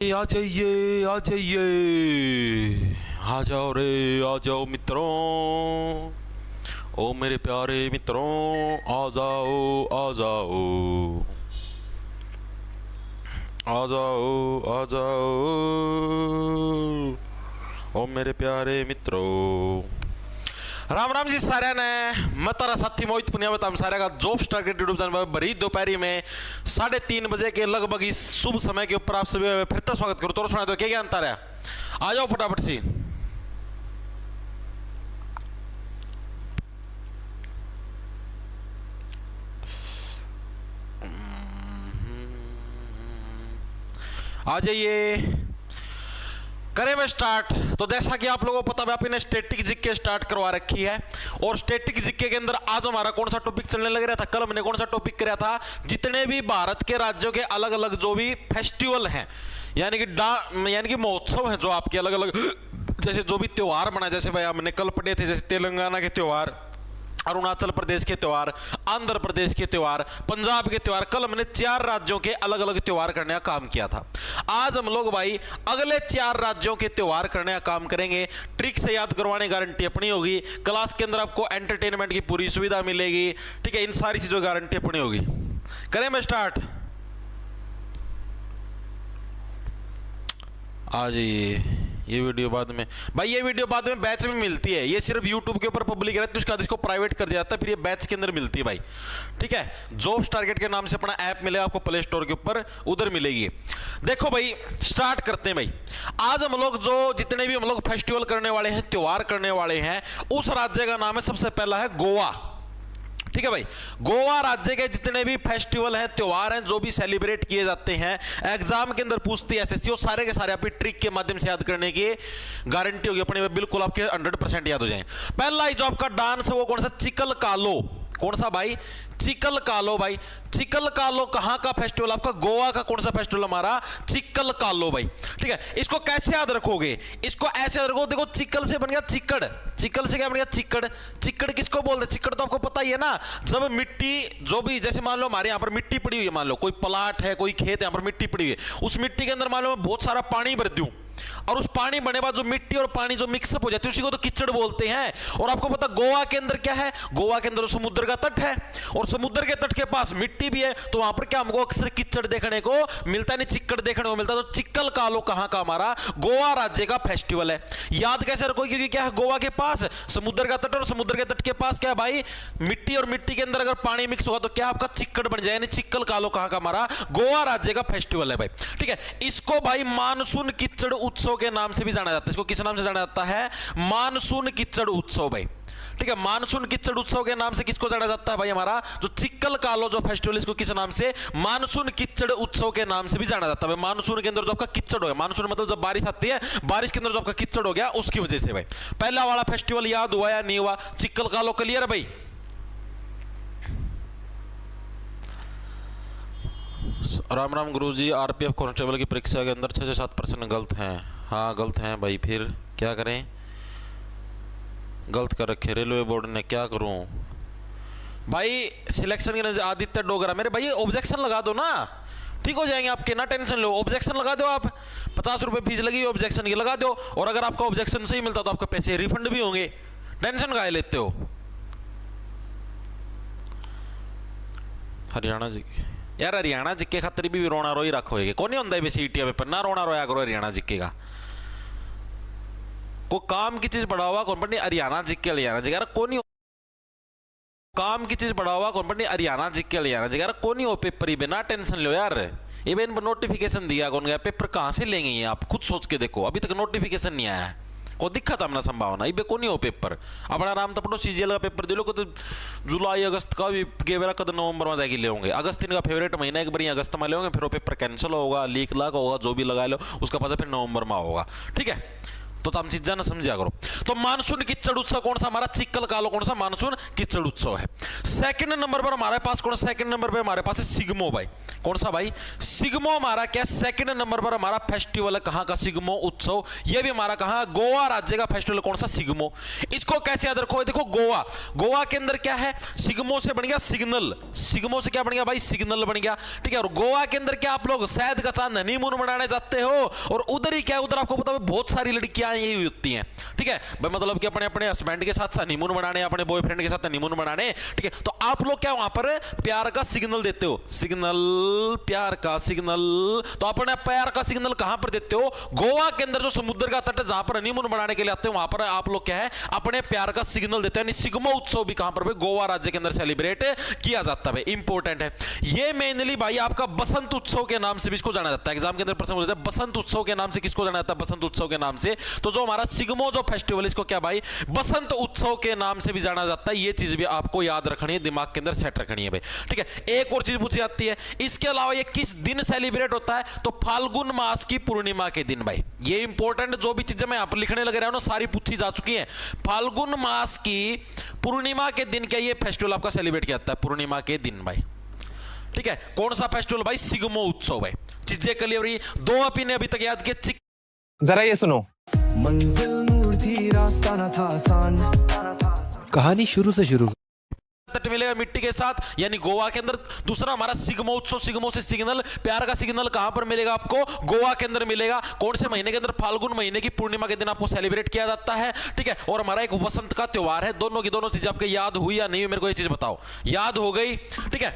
आ जाइए आ जाइए, आ जाओ रे आ जाओ मित्रों, ओ मेरे प्यारे मित्रों, आ जाओ आ जाओ आ जाओ आ जाओ, ओ मेरे प्यारे मित्रों। राम राम जी सारे ने, मैं तारा साथी मोहित पुनिया बताम सारे का जॉब स्टार के यूट्यूब चैनल पर बड़ी दोपहरी में 3:30 बजे के लगभग इस शुभ समय के ऊपर आप सभी फिर तो स्वागत करूँ। तो सुना दो क्या ज्ञान तारा, आ जाओ फटाफट सी। आ जाइए, करें मैं स्टार्ट। तो जैसा कि आप लोगों को पता है, आपने स्टैटिक जीके स्टार्ट करवा रखी है और स्टैटिक जीके के अंदर आज हमारा कौन सा टॉपिक चलने लग रहा था, कल हमने कौन सा टॉपिक कराया था, जितने भी भारत के राज्यों के अलग अलग जो भी फेस्टिवल हैं, यानी कि महोत्सव हैं, जो आपके अलग अलग जैसे जो भी त्योहार मनाए, जैसे भाई हमने कल पढ़े थे, जैसे तेलंगाना के त्योहार, अरुणाचल प्रदेश के त्योहार, आंध्र प्रदेश के त्योहार, पंजाब के त्योहार। कल हमने 4 राज्यों के अलग अलग त्योहार करने का काम किया था। आज हम लोग भाई अगले 4 राज्यों के त्योहार करने का काम करेंगे। ट्रिक से याद करवाने की गारंटी अपनी होगी। क्लास के अंदर आपको एंटरटेनमेंट की पूरी सुविधा मिलेगी, ठीक है। इन सारी चीजों की गारंटी अपनी होगी। करें मैं स्टार्ट, आ जाइए। ये वीडियो बाद में भाई, ये वीडियो बाद में बैच में मिलती है, ये सिर्फ यूट्यूब के ऊपर पब्लिक रहती है, उसके बाद इसको प्राइवेट कर दिया जाता है, फिर ये बैच के अंदर मिलती है भाई, ठीक है। जॉब्स टारगेट के नाम से अपना ऐप मिलेगा आपको प्ले स्टोर के ऊपर, उधर मिलेगी। देखो भाई स्टार्ट करते हैं भाई। आज हम लोग जो जितने भी हम लोग फेस्टिवल करने वाले हैं, त्योहार करने वाले हैं, उस राज्य का नाम है, सबसे पहला है गोवा, ठीक है भाई। गोवा राज्य के जितने भी फेस्टिवल हैं, त्योहार हैं, जो भी सेलिब्रेट किए जाते हैं, एग्जाम के अंदर पूछती है एसएससी, वो सारे के सारे आपकी ट्रिक के माध्यम से याद करने की गारंटी होगी अपने, बिल्कुल आपके 100% याद हो जाएं। पहला जो आपका डांस है वो कौन सा, चिकल कालो। कौन सा भाई, चिकल कालो भाई। चिकल कालो कहां का फेस्टिवल, आपका गोवा का कौन सा फेस्टिवल, हमारा चिकल कालो भाई, ठीक है। इसको कैसे याद रखोगे, इसको ऐसे याद रखो, देखो चिकल से बन गया चिकड़, चिकल से क्या बन गया चिकड़। चिकड़ किसको बोलते हैं, चिकड़ तो आपको पता ही है ना, जब मिट्टी जो भी, जैसे मान लो हमारे यहाँ पर मिट्टी पड़ी हुई है, मान लो कोई प्लाट है, कोई खेत है, यहाँ पर मिट्टी पड़ी हुई है, उस मिट्टी के अंदर मान लो मैं बहुत सारा पानी भर दूं, और उस पानी बनने बाद जो मिट्टी और पानी जो मिक्सअप हो जाती है, उसी को तो कीचड़ बोलते हैं। और आपको पता गोवा के अंदर क्या है, गोवा के अंदर समुद्र का तट है, और समुद्र के तट के पास मिट्टी भी है, तो वहां पर क्या हमको अक्सर कीचड़ देखने को मिलता है, नहीं चिक्कड़ देखने को मिलता है। तो चिक्कल कालो कहां का, हमारा गोवा राज्य का फेस्टिवल है। याद कैसे रखो, क्योंकि क्या है, गोवा के पास समुद्र का तट, और समुद्र के तट के पास क्या है भाई, मिट्टी, और मिट्टी के अंदर अगर पानी मिक्स होगा तो क्या आपका चिक्कड़ बन जाए, चिक्कल कालो कहां का, हमारा गोवा राज्य का फेस्टिवल है भाई, ठीक है। इसको भाई मानसून कीचड़ उत्सव के नाम से भी जाना जाता है। इसको किस नाम से जाना जाता है, मानसून कीचड़ उत्सव भाई, ठीक है। मानसून कीचड़ उत्सव के नाम से किसको जाना जाता है भाई, हमारा जो चिक्कल कालो जो फेस्टिवल, इसको किस नाम से, मानसून कीचड़ उत्सव के नाम से भी जाना जाता है भाई। मानसून के अंदर जो आपका कीचड़ हो गया, मानसून मतलब जब बारिश आती है, बारिश के अंदर जो आपका कीचड़ हो गया, उसकी वजह से भाई। पहला वाला फेस्टिवल याद हुआ या नहीं हुआ, चिक्कल कालो, क्लियर है भाई। राम राम गुरुजी, आरपीएफ कांस्टेबल की परीक्षा के अंदर 6 से 7 प्रश्न गलत हैं। हाँ गलत हैं भाई, फिर क्या करें, गलत कर रखे रेलवे बोर्ड ने, क्या करूं भाई। सिलेक्शन के नजर आदित्य डोगरा, मेरे भाई ऑब्जेक्शन लगा दो ना, ठीक हो जाएंगे आपके, ना टेंशन लो। ऑब्जेक्शन लगा दो आप, 50 रुपए फीस लगी, ऑब्जेक्शन की लगा दो, और अगर आपका ऑब्जेक्शन सही मिलता तो आपके पैसे रिफंड भी होंगे, टेंशन काहे लेते हो। हरियाणा जी यार, हरियाणा जिक्के खातर भी रोना रोई रखोगे, कौन नहीं होता सीटीआ पेपर, ना रोना रोया करो हरियाणा जिक्के का, को काम की चीज बढ़ा हुआ कौन पढ़नी, हरियाणा जिक्के, हरियाणा जिक्के, कौन नहीं काम की चीज बढ़ा हुआ कौन पढ़नी, हरियाणा जिक्के, हरियाणा जिक्के, कौन नहीं हो पेपर ही, बिना टेंशन लो यार। ये इन पर नोटिफिकेशन दिया कौन गया, पेपर कहां से लेंगे ये, आप खुद सोच के देखो, अभी तक नोटिफिकेशन नहीं आया है, को दिखा था अपना संभावना, इबे को नहीं हो पेपर, अपना आराम तो पढ़ो, सीजीएल का पेपर दे लो, को तो जुलाई अगस्त का भी के बेरा कद नवंबर में जाके ले होंगे, अगस्त इनका फेवरेट महीना, एक बार अगस्त में ले होंगे, फिर वो पेपर कैंसिल होगा, लीक लगा होगा, जो भी लगा लो, उसका पता फिर नवंबर में होगा, ठीक है। तो हम चीजें ना समझा करो। तो मानसून किच्चड़ उत्सव कौन सा हमारा, चिक्कल कालो कौन सा, मानसून किच्चड़ उत्सव है। सेकंड नंबर पर हमारे पास कौन, सेकंड नंबर पर हमारे पास है सिग्मो भाई। कौन सा भाई, सिग्मो हमारा क्या, सेकंड नंबर पर हमारा फेस्टिवल है, कहां का, सिग्मो उत्सव। ये भी हमारा कहां, गोवा राज्य का फेस्टिवल कौन सा, सिग्मो। इसको कैसे याद रखो, देखो गोवा, गोवा के अंदर क्या है, सिग्मो से बन गया सिग्नल, सिग्मो से क्या बन गया भाई, सिग्नल बन गया, ठीक है। और गोवा के अंदर क्या आप लोग शायद का साथ हनीमून मनाने जाते हो, और उधर ही क्या है, उधर आपको पता है बहुत सारी लड़कियां यही होती हैं, ठीक है भाई, मतलब कि अपने अपने हस्बैंड के साथ हनीमून मनाने, अपने बॉयफ्रेंड के साथ हनीमून मनाने, ठीक है। तो आप लोग क्या वहां पर प्यार का सिग्नल देते हो, सिग्नल, प्यार का सिग्नल। तो अपने प्यार का सिग्नल कहां पर देते हो, गोवा के अंदर जो समुद्र का तट है, जहां पर हनीमून मनाने के लिए आते हैं, वहां पर आप लोग क्या है, अपने प्यार का सिग्नल देते हैं। सिग्मो उत्सव भी कहां पर भाई, गोवा राज्य के अंदर सेलिब्रेट किया जाता है, इंपॉर्टेंट है ये। मेनली भाई आपका बसंत उत्सव के नाम से भी इसको जाना जाता है, एग्जाम के अंदर प्रश्न होता है बसंत उत्सव के नाम से किसको जाना जाता है, बसंत उत्सव के नाम से। तो जो हमारा सिग्मो जो फेस्टिवल, इसको क्या भाई, बसंत उत्सव के नाम से भी जाना जाता है। ये चीज भी आपको याद रखनी है, दिमाग के अंदर सेट रखनी है भाई, ठीक है। एक और चीज पूछी जाती है, इसके अलावा ये किस दिन सेलिब्रेट होता है, तो फाल्गुन मास की पूर्णिमा के दिन भाई। ये इंपॉर्टेंट जो भी चीजें मैं यहां पर लिखने लग रहा हूं ना, सारी पूछी जा चुकी है। फाल्गुन मास की पूर्णिमा के दिन क्या ये फेस्टिवल आपका सेलिब्रेट किया जाता है, पूर्णिमा के दिन भाई, ठीक है। कौन सा फेस्टिवल भाई, सिग्मो उत्सव भाई। चीजें क्लियर हुई, दो आपने अभी तक याद किए। जरा ये सुनो, मंजिल नूर थी, रास्ता न था आसान। कहानी शुरू से शुरू। तट मिलेगा मिट्टी के साथ, यानी गोवा के अंदर। दूसरा हमारा सिग्मो उत्सव, सिग्मो से सिग्नल, प्यार का सिग्नल कहां पर मिलेगा आपको, गोवा के अंदर मिलेगा। कौन से महीने के अंदर, फाल्गुन महीने की पूर्णिमा के दिन आपको सेलिब्रेट किया जाता है, ठीक है। और हमारा एक वसंत का त्योहार है। दोनों की दोनों चीजें आपको याद हुई या नहीं, मेरे को ये चीज बताओ, याद हो गई, ठीक है।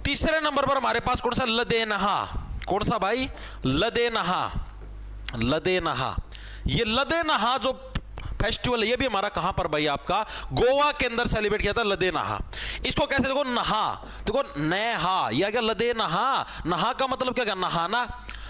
तीसरे नंबर पर हमारे पास कौन सा, लदे नहा। कौन सा भाई, लदे नहा, लदे नहा। ये लदे नहा जो फेस्टिवल है, ये भी हमारा कहां पर भाई, आपका गोवा के अंदर सेलिब्रेट किया था, लदे नहा। इसको कैसे देखो, नहा, देखो नहा, या क्या, लदे नहा। नहा का मतलब क्या, नहाना।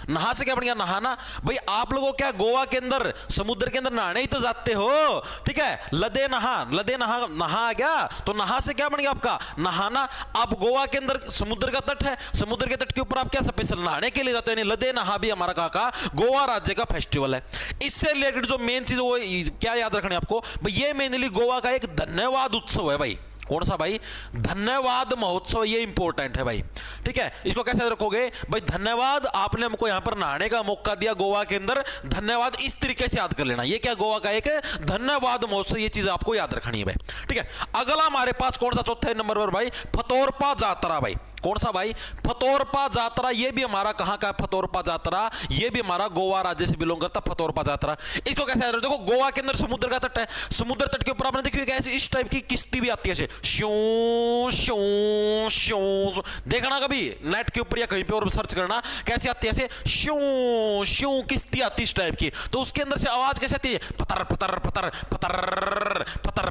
नहा से क्या बन गया, नहाना। भाई आप लोगों क्या गोवा के अंदर समुद्र के अंदर नहाने ही तो जाते हो, ठीक है। लदे नहा, लदे नहा, नहा आ गया, तो नहा से क्या बन गया आपका, नहाना। आप गोवा के अंदर समुद्र का तट है, समुद्र के तट के ऊपर आप क्या स्पेशल नहाने के लिए जाते हैं, लदे नहा भी हमारा कहाँ का, गोवा राज्य का फेस्टिवल है। इससे रिलेटेड जो मेन चीज वो क्या याद रखनी है आपको भाई, ये मेनली गोवा का एक धन्यवाद उत्सव है भाई। कौन सा भाई, धन्यवाद महोत्सव। ये इंपॉर्टेंट है भाई, ठीक है। इसको कैसे रखोगे भाई, धन्यवाद, आपने हमको यहां पर नहाने का मौका दिया गोवा के अंदर, धन्यवाद। इस तरीके से याद कर लेना, ये क्या, गोवा का एक धन्यवाद महोत्सव। ये चीज आपको याद रखनी है भाई, ठीक है। अगला हमारे पास कौन सा, चौथे नंबर पर भाई, फतोरपा जात्रा भाई। कौन सा भाई, फतोरपा जात्रा। ये भी हमारा कहां का, फतोरपा जात्रा, ये भी हमारा गोवा राज्य से बिलोंग करता, फतोरपा जात्रा। इसको कैसे याद रखो, देखो गोवा के अंदर समुद्र का तट है, समुद्र तट के ऊपर आपने देखिए कैसे इस टाइप की किश्ती भी आती है, श्यों श्यों श्यों। देखना कभी नेट के ऊपर या कहीं पे और सर्च करना, कैसे आती है, ऐसे श्यों श्यों किश्ती आती है इस टाइप की। तो उसके अंदर से आवाज कैसे आती है, पतर पतर पतर पतर पतर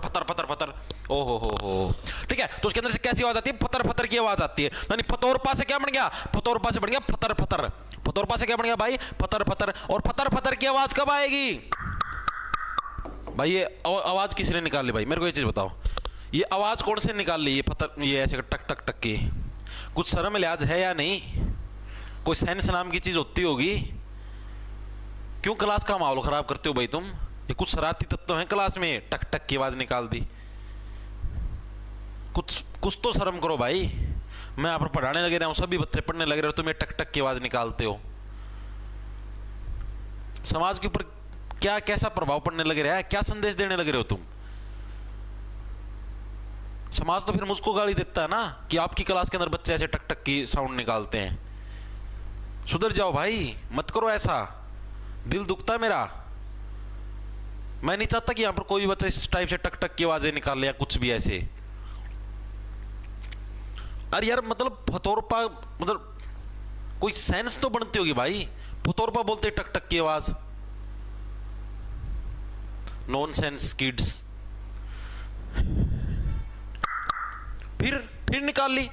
पतर पतर पतर, ओहो, ठीक है। तो उसके अंदर से कैसी आवाज आती है, फतर फतर की आवाज आती है। यानी फतोरपा से क्या बन गया, फतोरपा से बन गया फतर फतर। फतोरपा से क्या बन गया भाई, फतर फतर। और फतर फतर की आवाज कब आएगी भाई, ये आवाज किसने निकाल ली भाई, मेरे को ये चीज बताओ, ये आवाज कौन से निकाल ली, ये फतर, ये ऐसे टक टक टक की। कुछ शर्म लिहाज है या नहीं, कोई साइंस नाम की चीज होती होगी। क्यों क्लास का माहौल खराब करते हो भाई तुम, ये कुछ शरारती तत्व हैं क्लास में, टक टक की आवाज निकाल दी। कुछ तो शर्म करो भाई, मैं यहाँ पर पढ़ाने लगे रहा हूं, सभी बच्चे पढ़ने लगे रहे हो, तुम ये टक टक की आवाज निकालते हो। समाज के ऊपर क्या कैसा प्रभाव पड़ने लगे रहा है, क्या संदेश देने लगे रहे हो तुम। समाज तो फिर मुझको गाली देता है ना कि आपकी क्लास के अंदर बच्चे ऐसे टक टक की साउंड निकालते हैं। सुधर जाओ भाई, मत करो ऐसा, दिल दुखता है मेरा। मैं नहीं चाहता कि यहां पर कोई भी बच्चा इस टाइप से टक टक की आवाजें निकाल ले या कुछ भी ऐसे। अरे यार मतलब फतोरपा, मतलब कोई सेंस तो बनती होगी भाई, फतोरपा बोलते टक टक की आवाज, नॉनसेंस किड्स। फिर निकाल ली,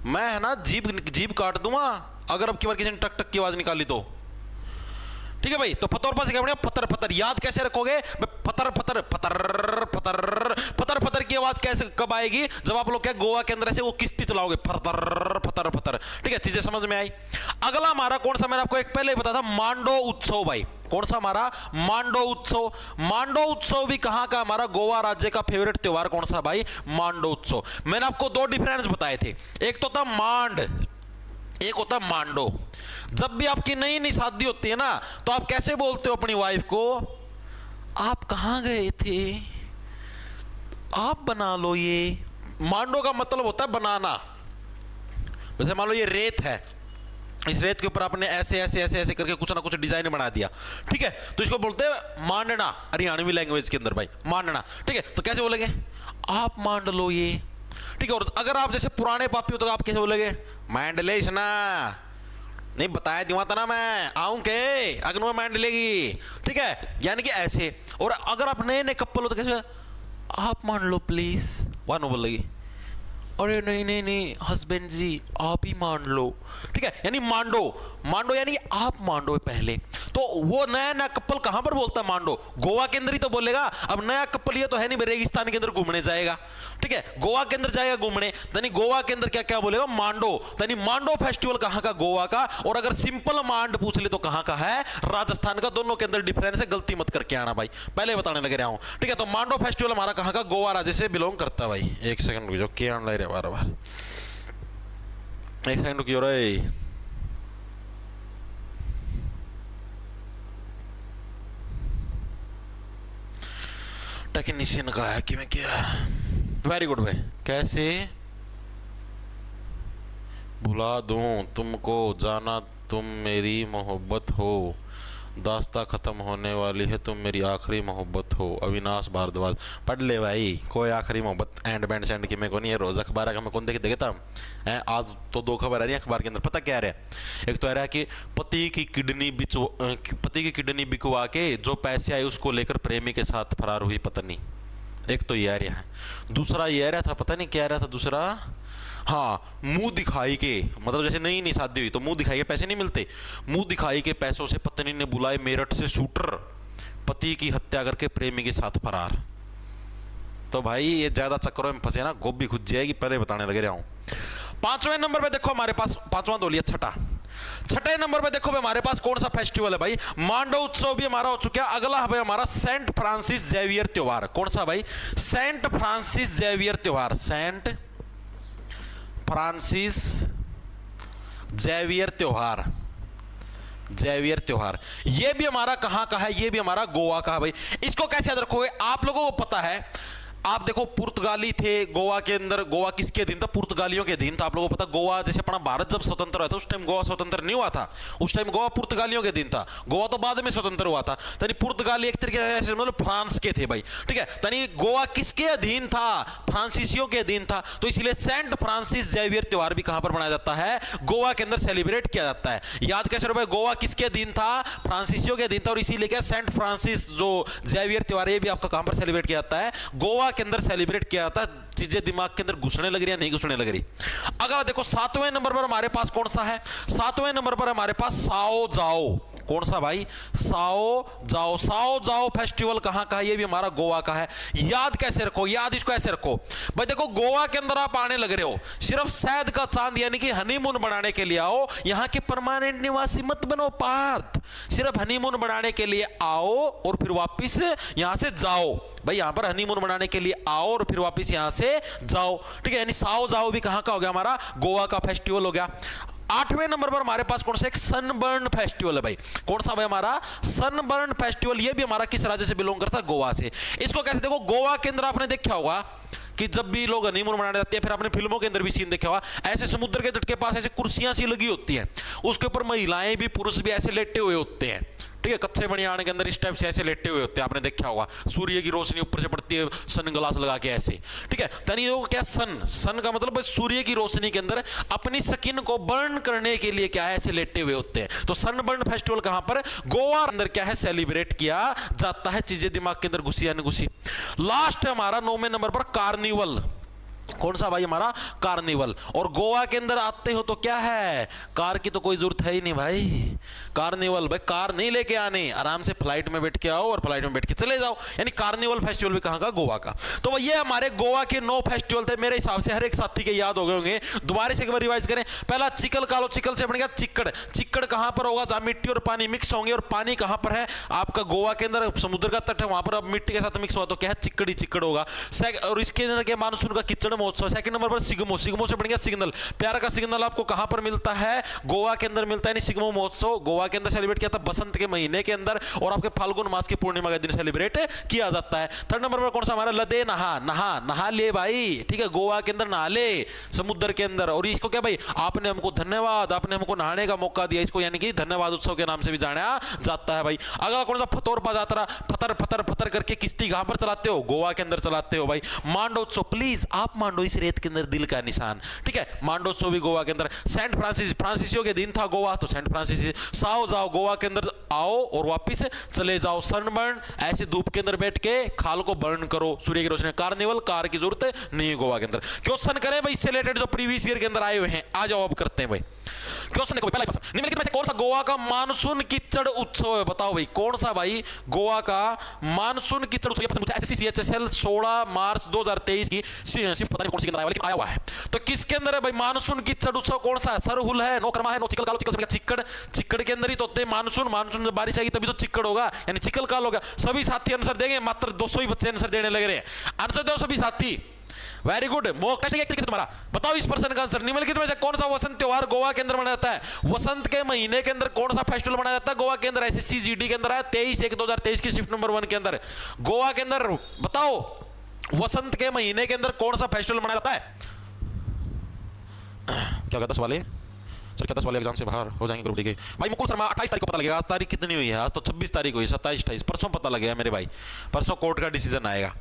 मैं है ना जीभ काट दूंगा अगर अब की बार किसी ने टक टक की आवाज निकाली तो। ठीक है भाई, तो फतौर पर से क्या बनेगा, फतर फतर। याद कैसे रखोगे, फतर फतर फतर फतर फतर फतर की आवाज कैसे कब आएगी, जब आप लोग क्या गोवा के अंदर से वो किश्ती चलाओगे, फतर फतर फतर। ठीक है, चीजें समझ में आई। अगला हमारा कौन सा, मैंने आपको एक पहले ही बताया था, मांडो उत्सव भाई। कौन सा हमारा, मांडो उत्सव। मांडो उत्सव भी कहां का, हमारा गोवा राज्य का फेवरेट त्योहार कौन सा भाई, मांडो उत्सव। मैंने आपको दो डिफरेंस बताए थे, एक तो था मांड, एक होता मांडो। जब भी आपकी नई नई शादी होती है ना, तो आप कैसे बोलते हो अपनी वाइफ को, आप कहां गए थे, आप बना लो ये। मांडो का मतलब होता है बनाना। जैसे मान लो ये रेत है, इस रेत के ऊपर आपने ऐसे ऐसे ऐसे ऐसे करके कुछ ना कुछ डिजाइन बना दिया, ठीक है, तो इसको बोलते हैं मांडना, हरियाणवी लैंग्वेज के अंदर भाई, मांडना। ठीक है, तो कैसे बोलेंगे, आप मांड लो ये। ठीक है, और अगर आप जैसे पुराने पापी हो तो आप कैसे बोलेंगे, मांडले ना, नहीं बताया दिवा था ना मैं आऊं के अगर मैं मांड लेगी। ठीक है, यानी कि ऐसे। और अगर आप नए नए कपल हो तो कैसे, आप मान लो प्लीज, वह बोलेगी, अरे नहीं नहीं नहीं हस्बैंड जी आप ही मान लो। ठीक है, यानी मांडो, मांडो यानी आप मांडो पहले। तो वो नया नया कपल कहां पर बोलता है, मांडो, गोवा के अंदर ही तो बोलेगा। अब नया कपल ये तो है नहीं रेगिस्तान के अंदर घूमने जाएगा, ठीक है, गोवा के अंदर जाएगा घूमने, यानी गोवा के अंदर क्या क्या बोलेगा, मांडो। यानी मांडो फेस्टिवल कहां का, गोवा का। और अगर सिंपल मांड पूछ ले तो कहां का है, राजस्थान का। दोनों के अंदर डिफरेंस है, गलती मत करके आना भाई, पहले बताने लग रहा हूं। ठीक है, तो मांडो फेस्टिवल हमारा कहां का, गोवा राज्य से बिलोंग करता है भाई। एक सेकंड रुक जाओ, क्या लग रहा है बार बार, एक सेकंड रुकियो रे। टेक्नीशियन का है कि मैं क्या, वेरी गुड भाई। कैसे भुला दूं तुमको, जाना तुम मेरी मोहब्बत हो, दास्ता खत्म होने वाली है, तुम मेरी आखिरी मोहब्बत हो। अविनाश भारद्वाज। पढ़ ले भाई, कोई आखिरी मोहब्बत एंड बैंड सेंड की मैं को नहीं है। रोज अखबार का मैं कौन देख देखता है। आज तो दो खबर आ रही है अखबार के अंदर, पता क्या है, एक तो आ रहा है कि पति की किडनी बिकवा के जो पैसे आए उसको लेकर प्रेमी के साथ फरार हुई पत्नी। एक तो ये आ रहा है, दूसरा ये आ रहा था, पता नहीं क्या आ रहा था दूसरा, हाँ, मुंह दिखाई के, मतलब जैसे नई नई शादी हुई तो मुंह दिखाई के पैसे नहीं मिलते, मुंह दिखाई के पैसों से पत्नी ने बुलाए मेरठ से शूटर, पति की हत्या करके प्रेमी के साथ फरार। तो भाई ये ज्यादा चक्करों में फंसे ना, गोभी खुद जाएगी, पहले बताने लगे रहा हूं। पांचवें नंबर पे देखो हमारे पास, पांचवा तो लिया, छठे नंबर पे देखो हमारे पास कौन सा फेस्टिवल है भाई, मांडो उत्सव भी हमारा हो चुका है। अगला है भाई हमारा सेंट फ्रांसिस जेवियर त्योहार। कौन सा भाई, सेंट फ्रांसिस जेवियर त्योहार, सेंट फ्रांसिस जेवियर त्योहार, जेवियर त्योहार। ये भी हमारा कहां का है, ये भी हमारा गोवा का है भाई। इसको कैसे याद रखोगे, आप लोगों को पता है, आप देखो पुर्तगाली थे गोवा के अंदर, गोवा किसके अधीन था, पुर्तगालियों के अधीन था। आप लोगों को पता, गोवा जैसे अपना भारत जब स्वतंत्र हुआ था उस टाइम गोवा स्वतंत्र नहीं हुआ था, उस टाइम गोवा पुर्तगालियों के अधीन था, गोवा तो बाद में स्वतंत्र हुआ था। यानी पुर्तगाली एक तरीके से मतलब फ्रांस के थे भाई, ठीक है। यानी गोवा किसके अधीन था, फ्रांसीसियों के अधीन था। तो इसलिए सेंट फ्रांसिस जेवियर त्योहार भी कहां पर मनाया जाता है, गोवा के अंदर सेलिब्रेट किया जाता है। याद कैसे रहो भाई, गोवा किसके अधीन था, फ्रांसीसियों के अधीन था, और इसीलिए क्या सेंट फ्रांसिस जो जेवियर त्योहार ये भी आपका कहां पर सेलिब्रेट किया जाता है, गोवा के अंदर सेलिब्रेट किया जाता है। चीजें दिमाग के अंदर घुसने लग रही है, नहीं घुसने लग रही। अगर देखो सातवें नंबर पर हमारे पास कौन सा है, सातवें नंबर पर हमारे पास साओ जाओ। कौन सा भाई, साओ जाओ। साओ जाओ फेस्टिवल कहां का है, ये भी हमारा गोवा का है। याद कैसे रखो, याद इसको ऐसे रखो भाई, देखो गोवा के अंदर आप आने लग रहे हो, सिर्फ शहद का चांद यानी कि हनीमून बनाने के लिए आओ, यहां के परमानेंट निवासी मत बनो पार्थ, सिर्फ हनीमून बनाने के लिए आओ और फिर वापिस यहां से जाओ भाई। यहां पर हनीमून बनाने के लिए आओ और फिर वापस यहां से जाओ, ठीक है। यानी साओ जाओ भी कहां का हो गया, हमारा गोवा का फेस्टिवल हो गया। आठवें नंबर पर हमारे पास कौन सा, एक सनबर्न फेस्टिवल है भाई। कौन सा भाई, हमारा सनबर्न फेस्टिवल। ये भी हमारा किस राज्य से बिलोंग करता है, गोवा से। इसको कैसे देखो, गोवा के अंदर आपने देखा होगा कि जब भी लोग हनीमून मनाने जाते हैं, फिर आपने फिल्मों के अंदर भी सीन देखा होगा, ऐसे समुद्र के तट के पास ऐसे कुर्सियां सी लगी होती हैं, उसके ऊपर महिलाएं भी पुरुष भी ऐसे लेटे हुए होते हैं, ठीक है, कच्चे बनियान के अंदर इस टाइप से ऐसे लेटे हुए होते हैं, आपने देखा होगा। सूर्य की रोशनी ऊपर से पड़ती है, सन ग्लास लगा के ऐसे, ठीक है। यानी वो क्या, सन का मतलब सूर्य की रोशनी के अंदर अपनी स्किन को बर्न करने के लिए क्या है, ऐसे लेटे हुए होते हैं। तो सनबर्न फेस्टिवल कहां पर, गोवा अंदर क्या है, सेलिब्रेट किया जाता है। चीजें दिमाग के अंदर घुसी या नहीं घुसी। लास्ट हमारा 9वें नंबर पर कार्निवल। कौन सा भाई? हमारा कार्निवल। और गोवा के अंदर आते हो तो क्या है, कार की तो कोई जरूरत है ही नहीं भाई। कार्निवल भाई, कार नहीं लेके आने, आराम से फ्लाइट में बैठ के आओ और फ्लाइट में बैठ के चले जाओ। यानी कार्निवल फेस्टिवल भी कहाँ का? गोवा का। तो ये हमारे गोवा के 9 फेस्टिवल थे। मेरे हिसाब से हर एक साथी के याद हो गए होंगे। दोबारा से एक बार रिवाइज करें। पहला चिकल का लो, चिकल से बनेगा चिक्कड़। चिक्कड़ कहां पर होगा? जहां मिट्टी और पानी मिक्स होंगे। और पानी कहां पर है? आपका गोवा के अंदर समुद्र का तट है, वहां पर अब मिट्टी के साथ मिक्स हुआ तो क्या है? चिक्कड़ ही चिक्कड़ होगा। और इसके अंदर क्या? मानसून का किचड़ महोत्सव। सेकंड नंबर पर सिगमो, सिगमो से बनेगा सिग्नल। प्यार का सिग्नल आपको कहां पर मिलता है? गोवा के अंदर मिलता है। सिगमो महोत्सव गोवा के अंदर सेलिब्रेट किया था बसंत के महीने के अंदर, और आपके फाल्गुन मास की पूर्णिमा के दिन सेलिब्रेट किया जाता है। थर्ड नंबर पर कौन सा हमारा? लदे नहा, नहा नहा ले भाई, ठीक है, गोवा के अंदर नहा ले समुद्र के अंदर। और इसको क्या भाई? आपने हमको धन्यवाद, आपने हमको नहाने का मौका दिया, इसको यानी कि धन्यवाद उत्सव के नाम से भी जाना जाता है भाई। अगला कौन सा? फतोरपा जात्रा। फतर फतर फतर करके किश्ती कहां पर चलाते हो? गोवा के अंदर चलाते हो भाई। मांडोत्सव, प्लीज आप मांडो इस रेत के अंदर दिल का निशान, ठीक है, मांडोत्सव भी गोवा के अंदर। सेंट फ्रांसिस, फ्रांसिसियो के दिन था गोवा, तो सेंट फ्रांसिस। साओ जाओ, गोवा के अंदर आओ और वापिस चले जाओ। सनबर्न, ऐसे धूप के अंदर बैठ के खाल को बर्न करो सूर्य की रोशनी। कार्निवल, कार की जरूरत नहीं है गोवा के अंदर। क्वेश्चन करें भाई इससे रिलेटेड जो प्रीवियस ईयर के अंदर आए हुए हैं, आ जाओ अब करते हैं भाई क्वेश्चन। देखो पहला क्वेश्चन, निम्नलिखित में से कौन सा गोवा का मानसून कीचड़ उत्सव है? बताओ भाई कौन सा भाई गोवा का मानसून कीचड़ उत्सव? पूछा एसएससी सीएचएसएल 16 मार्च 2023 की शिफ्ट, पता नहीं कौन सी के अंदर आया, लेकिन आया हुआ है। तो किसके अंदर है भाई मानसून कीचड़ उत्सव? कौन सा है? सरहुल है, नो कर्मा है, नो चिकल कालो। चिकल से चिक्कड़, चिक्कड़ के अंदर ही तो होते मानसून। मानसून जब बारिश आएगी तभी तो चिक्कड़ होगा, यानी चिकल काल होगा। सभी साथी आंसर देंगे, मात्र 200 ही बच्चे आंसर देने लग रहे हैं। आंसर दो सभी साथी, वेरी गुड। मॉक टेस्ट एक तुम्हारा, बताओ इस पर्सन का आंसर। निम्नलिखित में से कौन सा वसंत त्योहार गोवा के अंदर मनाया जाता है? वसंत के महीने के अंदर कौन सा फेस्टिवल मनाया जाता है गोवा के अंदर? एसएससी जीडी के अंदर है 23/1/2023 की शिफ्ट नंबर 1 के अंदर। गोवा के अंदर बताओ वसंत के महीने के अंदर कौन सा फेस्टिवल मनाया जाता है? क्या कहता सवाल है सर? क्या 10 वाले एग्जाम से बाहर हो जाएंगे ग्रुप डी के भाई? मुकुल शर्मा 28 तारीख को पता लगेगा। आज तारीख कितनी हुई है? आज तो 26 तारीख हुई, 27 28 परसों पता लगेगा मेरे भाई। परसों कोर्ट का डिसीजन आएगा।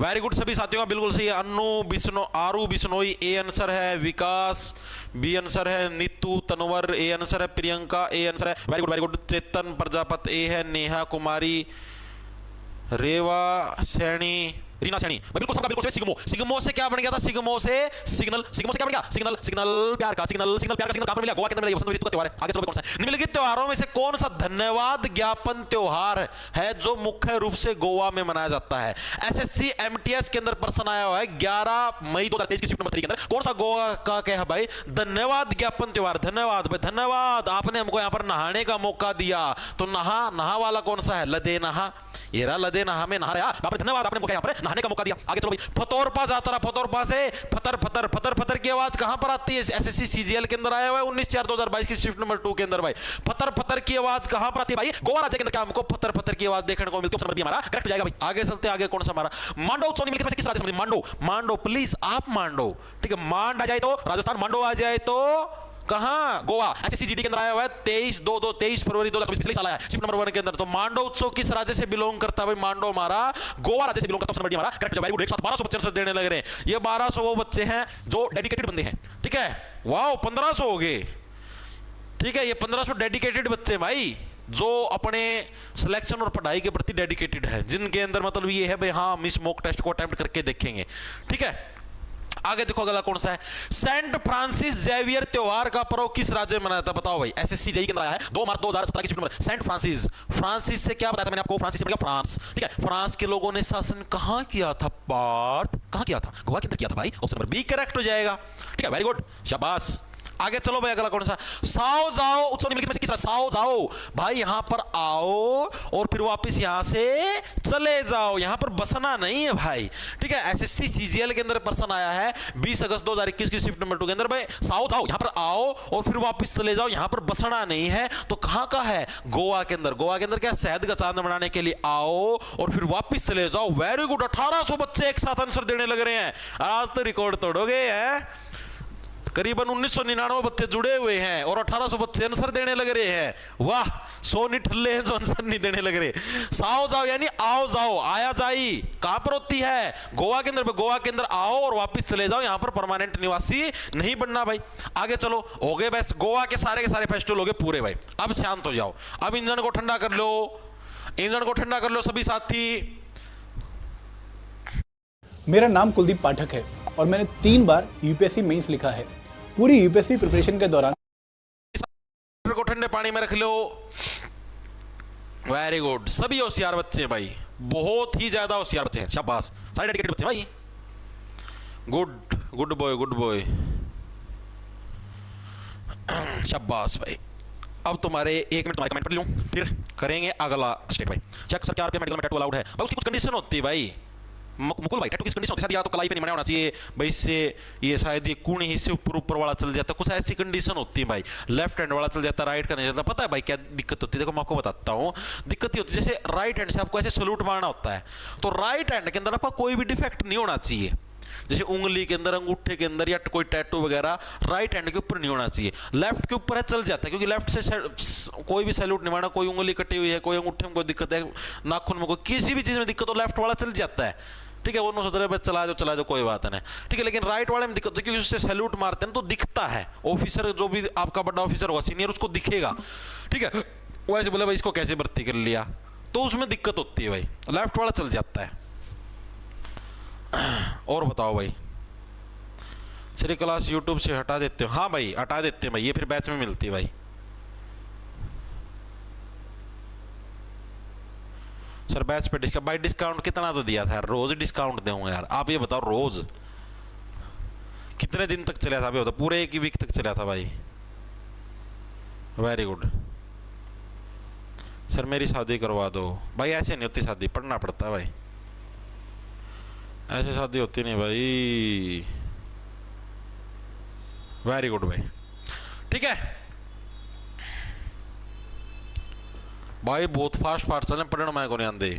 वेरी गुड सभी साथियों का बिल्कुल सही है। अनु बिश्नो, आरू बिश्नोई ए आंसर है। विकास बी आंसर है। नीतू तनवर ए आंसर है। प्रियंका ए आंसर है। Very good very good. Chetan Prajapat A है। नेहा कुमारी, रेवा सैनी, रीना सैनी, बिल्कुल सबका बिल्कुल। सिग्मो, सिग्मो से क्या बन गया था? सिग्मो से सिग्नल, सिग्मो से क्या बन गया? सिग्नल, सिग्नल प्यार का सिग्नल, सिग्नल प्यार का सिग्नल कहां पर मिला? गोवा के अंदर मिला। वसंत ऋतु का त्योहार है। आगे चलो कौन सा है? निम्नलिखित त्योहारों में से कौन सा धन्यवाद ज्ञापन त्योहार है जो मुख्य रूप से गोवा में मनाया जाता है? एसएससी एमटीएस के अंदर प्रश्न आया हुआ है 11 मई 2023 की शिफ्ट नंबर 3 के अंदर। कौन सा गोवा का क्या है भाई? धन्यवाद ज्ञापन त्योहार। धन्यवाद भाई, धन्यवाद, आपने हमको यहां पर नहाने का मौका दिया। तो नहा, नहा वाला कौन सा है? लदे नहा, ये रहा लदे नहा में नहा रहा। आपने धन्यवाद, आपने हमको यहां पर नहाने का मौका दिया। आगे चलो भाई। फतोरपा जात्रा, फतोरपा से फतर फतर फतर फतर की आवाज कहां पर आती है? एसएससी सीजीएल के अंदर आया हुआ है 19/4/2022 की शिफ्ट नंबर 2 के अंदर भाई। फतर फतर की आवाज कहां पर आती है भाई? गोवा राज्य के अंदर क्या हमको फतर फतर की आवाज देखने को मिलती है? नंबर हमारा करेक्ट हो जाएगा भाई। आगे चलते आगे कौन सा हमारा? मांडो उत्सव निम्नलिखित में से किस राज्य से? मांडो, मांडो प्लीज आप मांडो, ठीक है, मांड आ जाए तो राजस्थान, मांडो आ जाए तो कहां? गोवा। एसएससी जीडी के अंदर आया हुआ है 23 फरवरी 2024 पिछले साल आया है शिफ्ट नंबर 1 के अंदर। तो मांडो उत्सव किस राज्य से बिलोंग करता है भाई? मांडो हमारा गोवा राज्य से बिलोंग करता है। नंबर हमारा करेक्ट। Very good. 1200 बच्चे आंसर देने लग रहे हैं। ये 1200 वो बच्चे हैं जो डेडिकेटेड बंदे हैं, ठीक है। वाओ 1500 हो गए, ठीक है। ये 1500 डेडिकेटेड बच्चे भाई जो अपने सिलेक्शन और पढ़ाई के प्रति डेडिकेटेड है, जिनके अंदर मतलब ये है भाई हाँ मिस मॉक टेस्ट को अटेम्प्ट करके देखेंगे, ठीक है। आगे देखो अगला कौन सा है? सेंट फ्रांसिस जेवियर त्योहार का पर्व किस राज्य में मनाया था? बताओ भाई। एसएससी जेई के अंदर आया है 2 मार्च 2017 की shift number. Saint Francis, Francis से क्या बताया था मैंने आपको? फ्रांसिस से बन गया फ्रांस, ठीक है। फ्रांस के लोगों ने शासन कहां किया था? पार्थ कहां किया था? गोवा के अंदर किया था भाई। ऑप्शन नंबर बी करेक्ट हो जाएगा, ठीक है। वेरी गुड, शाबाश। आगे चलो भाई अगला कौन सा? साओ जाओ उत्सव निम्नलिखित में से किस? साओ जाओ भाई, यहां पर आओ और फिर वापस यहां से चले जाओ, यहां पर बसना नहीं है भाई, ठीक है। एसएससी सीजीएल के अंदर पर्सन आया है 20 अगस्त 2021 की शिफ्ट नंबर 2 के अंदर भाई। साओ जाओ, यहां पर आओ और फिर वापस चले जाओ, यहां पर बसना नहीं है। तो कहां का है? गोवा के अंदर। गोवा के अंदर क्या? शहद का चांद बनाने के लिए आओ और फिर वापस चले जाओ। Very good. 1800 बच्चे एक साथ आंसर देने लग रहे हैं। आज तो रिकॉर्ड तोड़ोगे हैं। करीबन 1999 बच्चे जुड़े हुए हैं और 1800 बच्चे आंसर देने लग रहे हैं। वाह, 100 नहीं ठल्ले हैं जो आंसर नहीं देने लग रहे। साओ जाओ यानी आओ जाओ, आया जाई कहां पर होती है? गोवा के अंदर। गोवा के अंदर आओ और वापस चले जाओ, यहां पर परमानेंट निवासी नहीं बनना भाई। आगे चलो, हो गए बस गोवा के सारे फेस्टिवल हो गए पूरे भाई। अब शांत हो जाओ, अब इंजन को ठंडा कर लो, इंजन को ठंडा कर लो सभी साथी। मेरा नाम कुलदीप पाठक है और मैंने 3 बार यूपीएससी मेंस लिखा है। पूरी यूपीएससी प्रिपरेशन के दौरान को ठंडे पानी में रख लो। वेरी गुड, सभी होशियार बच्चे हैं भाई, बहुत ही ज्यादा होशियार बच्चे हैं, शाबाश, सारे डेडिकेटेड बच्चे भाई। Good good boy, good boy, शाबाश भाई। अब तुम्हारे 1 मिनट तुम्हारे कमेंट पढ़ लूं, फिर करेंगे अगला स्टेट भाई। चेक सर क्या आरपीएफ मेडिकल में टैटू अलाउड है भाई? उसकी कुछ कंडीशन होती है भाई। मुकुल भाई, टैटू की कंडीशन होती है, या तो कलाई पे नहीं बना होना चाहिए भाई, इससे ये शायद ये कूणी हिस्से ऊपर वाला चल जाता है, कुछ ऐसी कंडीशन होती है भाई। लेफ्ट हैंड वाला चल जाता है, राइट का नहीं चलता। पता है भाई क्या दिक्कत होती है? देखो मैं आपको बताता हूँ। दिक्कत ये होती है, जैसे राइट हैंड से आपको ऐसे सलूट मारना होता है, तो राइट हैंड के अंदर आपका कोई भी डिफेक्ट नहीं होना चाहिए। जैसे उंगली के अंदर, अंगूठे के अंदर या कोई टैटू वगैरह राइट हैंड के ऊपर नहीं होना चाहिए। लेफ्ट के ऊपर है चल जाता है, क्योंकि लेफ्ट से कोई भी सैल्यूट नहीं मारना, कोई उंगली कटी हुई है, कोई अंगूठे में कोई दिक्कत है, नाखून में कोई किसी भी चीज में दिक्कत हो, लेफ्ट वाला चल जाता है। ठीक है, वो 917 चला दो कोई बात नहीं। ठीक है, लेकिन राइट वाले में दिक्कत होती है, क्योंकि उससे सैल्यूट मारते हैं तो दिखता है। ऑफिसर जो भी आपका बड़ा ऑफिसर होगा, सीनियर, उसको दिखेगा। ठीक है, वो ऐसे बोले भाई इसको कैसे भर्ती कर लिया, तो उसमें दिक्कत होती है भाई, लेफ्ट वाला चल जाता है। और बताओ भाई, श्री क्लास यूट्यूब से हटा देते हो? हाँ भाई हटा देते हैं भाई, ये फिर बैच में मिलती है भाई। सर बैच पे डिस्काउंट भाई, डिस्काउंट कितना तो दिया था यार, रोज डिस्काउंट दूंगा यार। आप ये बताओ रोज कितने दिन तक चला था? अभी होता पूरे 1 वीक तक चला था भाई। Very good. सर मेरी शादी करवा दो भाई। ऐसे नहीं होती शादी, पढ़ना पड़ता है भाई, ऐसे शादी होती नहीं भाई। वेरी गुड भाई, ठीक है भाई। बहुत फास्ट चलें, पढ़ने मैं को नहीं आंदे।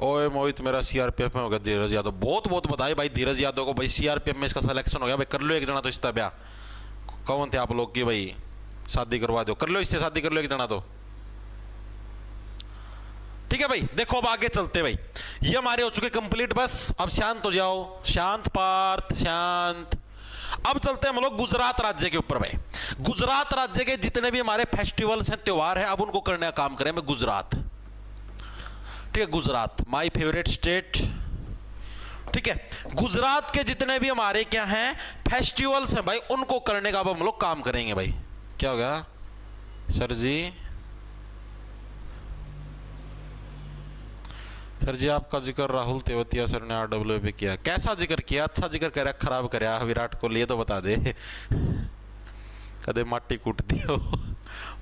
ओए मोहित, मेरा सीआरपीएफ में हो गया धीरज यादव। बहुत बहुत बधाई भाई धीरज यादव को भाई, सीआरपीएफ में इसका सिलेक्शन हो गया भाई। कर लो एक जना तो इसका ब्याह। कौन थे आप लोग की भाई, शादी करवा दो, कर लो इससे शादी, कर लो एक जना तो। ठीक है भाई, देखो अब आगे चलते भाई। ये हमारे हो चुके कंप्लीट, बस अब शांत हो जाओ, शांत पार्थ शांत। अब चलते हैं हम लोग गुजरात राज्य के ऊपर भाई। गुजरात राज्य के जितने भी हमारे फेस्टिवल्स हैं, त्योहार हैं, अब उनको करने का काम करें मैं गुजरात। ठीक है, गुजरात माय फेवरेट स्टेट। ठीक है, गुजरात के जितने भी हमारे क्या हैं फेस्टिवल्स हैं भाई, उनको करने का अब हम लोग काम करेंगे भाई। क्या होगा सर जी? सर जी आपका जिक्र राहुल तेवतिया सर ने RW पे किया। कैसा जिक्र किया? अच्छा जिक्र करे, खराब करे? विराट कोहली तो बता दे। कदे माटी कूट दियो।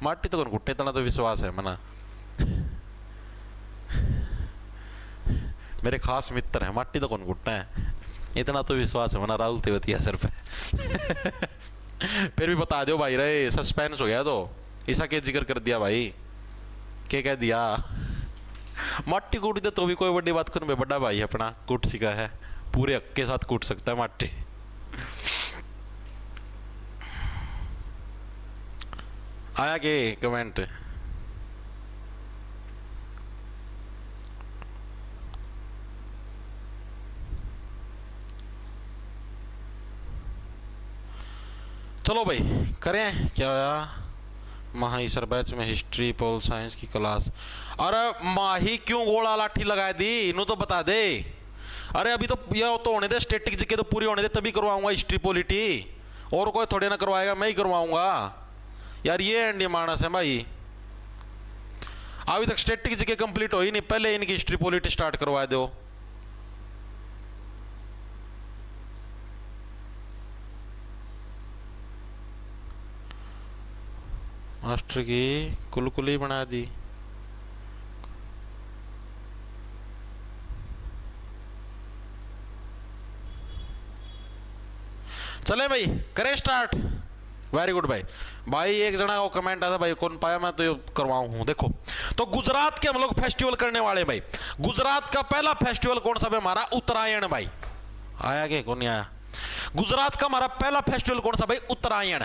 माटी तो कौन कुटे, इतना तो विश्वास है मना। मेरे खास मित्र हैं, माटी तो कौन कुटना है, इतना तो विश्वास है मना राहुल तेवतिया सर पे। फिर भी बता दो भाई, रे सस्पेंस हो गया तो ऐसा क्या जिक्र कर दिया भाई, क्या कह दिया? माटी कूट दे तो भी कोई बड़ी बात करूं, बड़ा भाई अपना कूट सिका है, पूरे हक के साथ कूट सकता है माटी। आया के कमेंट? चलो भाई करें क्या होया? माही सर बैच में हिस्ट्री पोल साइंस की क्लास। अरे माही क्यों गोला लाठी लगा दी, इन्हों तो बता दे। अरे अभी तो यह तो होने दे, स्टैटिक जीके तो पूरी होने दे, तभी करवाऊंगा हिस्ट्री पॉलिटी। और कोई थोड़े ना करवाएगा, मैं ही करवाऊंगा यार। ये एंडी मानस है भाई, अभी तक स्टैटिक जीके कंप्लीट हो ही नहीं, पहले इनकी हिस्ट्री पॉलिटी स्टार्ट करवा दो। मास्टर की कुलकुली बना दी। चले भाई करें स्टार्ट। वेरी गुड भाई। भाई एक जना को कमेंट आता भाई कौन पाया, मैं तो करवाऊं हूं। देखो तो गुजरात के हम लोग फेस्टिवल करने वाले भाई। गुजरात का पहला फेस्टिवल कौन सा भाई? हमारा उत्तरायण भाई। आया के कौन नहीं आया? गुजरात का हमारा पहला फेस्टिवल कौन सा भाई? उत्तरायण।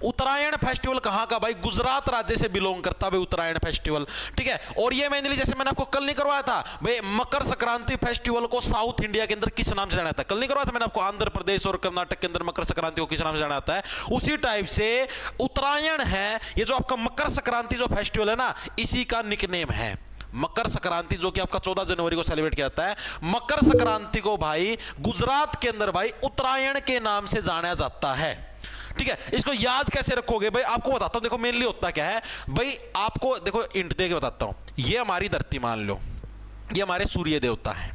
उत्तरायण फेस्टिवल कहां का भाई? गुजरात राज्य से बिलोंग करता भाई उत्तरायण फेस्टिवल। ठीक है, और ये मेनली जैसे मैंने आपको कल नहीं करवाया था भाई, मकर संक्रांति फेस्टिवल को साउथ इंडिया के अंदर किस नाम से जाना जाता है? कल नहीं करवाया था मैंने आपको, आंध्र प्रदेश और कर्नाटक के अंदर मकर संक्रांति को किस नाम से जाना जाता है? उसी टाइप से उत्तरायण है, ये जो आपका मकर संक्रांति जो फेस्टिवल है ना, इसी का निकनेम है मकर संक्रांति जो कि आपका 14 जनवरी को सेलिब्रेट किया जाता है, मकर संक्रांति को भाई गुजरात के अंदर भाई उत्तरायण के नाम से जाना जाता है। ठीक है, इसको याद कैसे रखोगे भाई, आपको बताता हूं। देखो मेनली होता क्या है भाई, आपको देखो इंट दे के बताता हूं। ये हमारी धरती मान लो, ये हमारे सूर्य देवता है।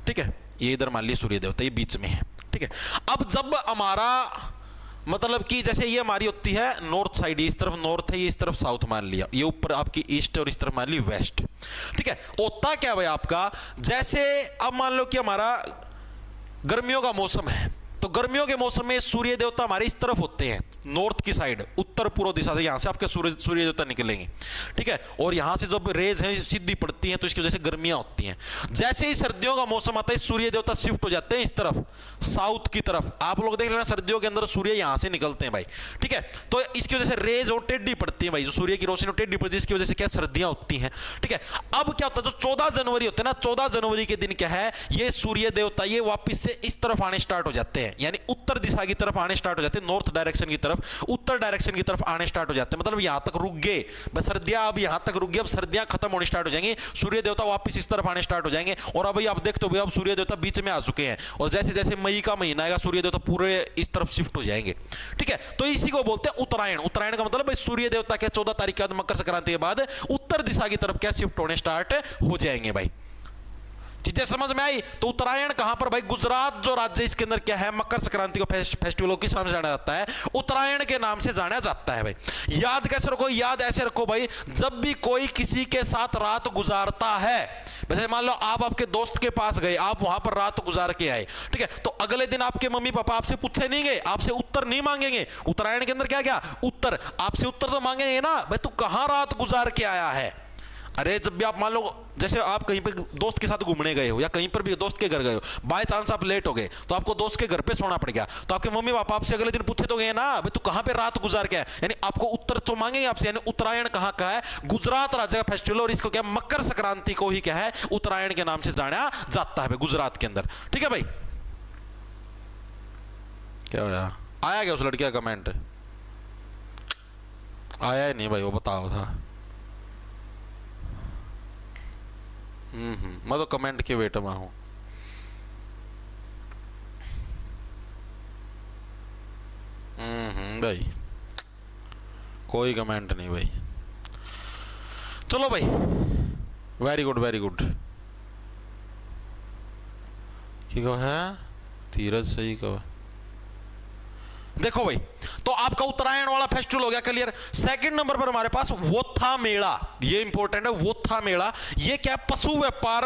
ठीक है, ये इधर मान लिया सूर्य देवता, ये बीच में है। ठीक है, अब जब हमारा मतलब कि जैसे ये हमारी होती है नॉर्थ साइड, इस तरफ नॉर्थ है, ये इस तरफ साउथ मान लिया, ये ऊपर आपकी ईस्ट और इस तरफ मान ली वेस्ट। ठीक है, होता क्या भाई आपका, जैसे अब मान लो कि हमारा गर्मियों का मौसम है, तो गर्मियों के मौसम में सूर्य देवता हमारे इस तरफ होते हैं, नॉर्थ की साइड, उत्तर पूर्व दिशा से, यहां से आपके सूर्य देवता निकलेंगे। ठीक है, और यहां से जब रेज है सीधी पड़ती हैं तो इसकी वजह से गर्मियां होती हैं। जैसे ही सर्दियों का मौसम आता है, सूर्य देवता शिफ्ट हो जाते हैं इस तरफ, साउथ की तरफ। आप लोग देख लेना, सर्दियों के अंदर सूर्य यहां से निकलते हैं भाई। ठीक है, तो इसकी वजह से रेज और टेढ़ी पड़ती है भाई, जो सूर्य की रोशनी टेढ़ी पड़ती है, इसकी वजह से क्या सर्दियां होती हैं। ठीक है, अब क्या होता है, जो 14 जनवरी होते हैं ना, 14 जनवरी के दिन क्या है, ये सूर्य देवता ये वापिस से इस तरफ आने स्टार्ट हो जाते हैं, यानी उत्तर दिशा की तरफ आने स्टार्ट हो जाते हैं, नॉर्थ डायरेक्शन की तरफ, उत्तर डायरेक्शन की तरफ आने स्टार्ट हो जाते हैं। मतलब यहां तक रुक गए बस, सर्दियां अब यहां तक रुक गई, अब सर्दियां खत्म होनी स्टार्ट हो जाएंगी, सूर्य देवता वापस इस तरफ आने स्टार्ट हो जाएंगे। और अभी आप देखते हो अब सूर्य देवता बीच में आ चुके हैं, और जैसे जैसे मई का महीना आएगा सूर्य देवता पूरे इस तरफ शिफ्ट हो जाएंगे। ठीक है, तो इसी को बोलते हैं उत्तरायण। उत्तरायण का मतलब सूर्य देवता के 14 तारीख के बाद मकर संक्रांति के बाद उत्तर दिशा की तरफ क्या शिफ्ट होने स्टार्ट हो जाएंगे भाई। चीजें समझ में आई। तो उत्तरायण कहां पर भाई, गुजरात जो राज्य इसके अंदर क्या है, मकर संक्रांति को फेस्टिवल किस नाम से जाना जाता है, उत्तरायण के नाम से जाना जाता है भाई। याद कैसे रखो, याद ऐसे रखो भाई, जब भी कोई किसी के साथ रात गुजारता है, वैसे मान लो आप आपके दोस्त के पास गए, आप वहां पर रात गुजार के आए। ठीक है, तो अगले दिन आपके मम्मी पापा आपसे पूछे नहीं गए, आपसे उत्तर नहीं मांगेंगे। उत्तरायण के अंदर क्या क्या उत्तर, आपसे उत्तर तो मांगेंगे ना भाई, तू कहां रात गुजार के आया है। अरे जब भी आप मान लो जैसे आप कहीं पे दोस्त के साथ घूमने गए हो, या कहीं पर भी दोस्त के घर गए हो, बाय चांस आप लेट हो गए, तो आपको दोस्त के घर पे सोना पड़ गया, तो आपके मम्मी पापा आपसे अगले दिन पूछे तो गए ना भाई, तू कहां पे रात गुजार के आया, यानी आपको उत्तर तो मांगेंगे आपसे। यानी उत्तरायण कहां का है, गुजरात राज्य का फेस्टिवल, और इसको क्या मकर संक्रांति को ही क्या है, उत्तरायण के नाम से जाना जाता है गुजरात के अंदर। ठीक है भाई, क्या होया, आया क्या उस लड़की का कमेंट, आया ही नहीं भाई, वो बताओ था। मैं तो कमेंट के वेट में हूं। भाई कोई कमेंट नहीं भाई। चलो भाई, वेरी गुड वेरी गुड। की कहो है धीरज, सही कहो। देखो भाई, तो आपका उत्तरायण वाला फेस्टिवल हो गया क्लियर। सेकंड नंबर पर हमारे पास वोथा मेला, ये इंपॉर्टेंट है। वोथा मेला ये क्या, पशु व्यापार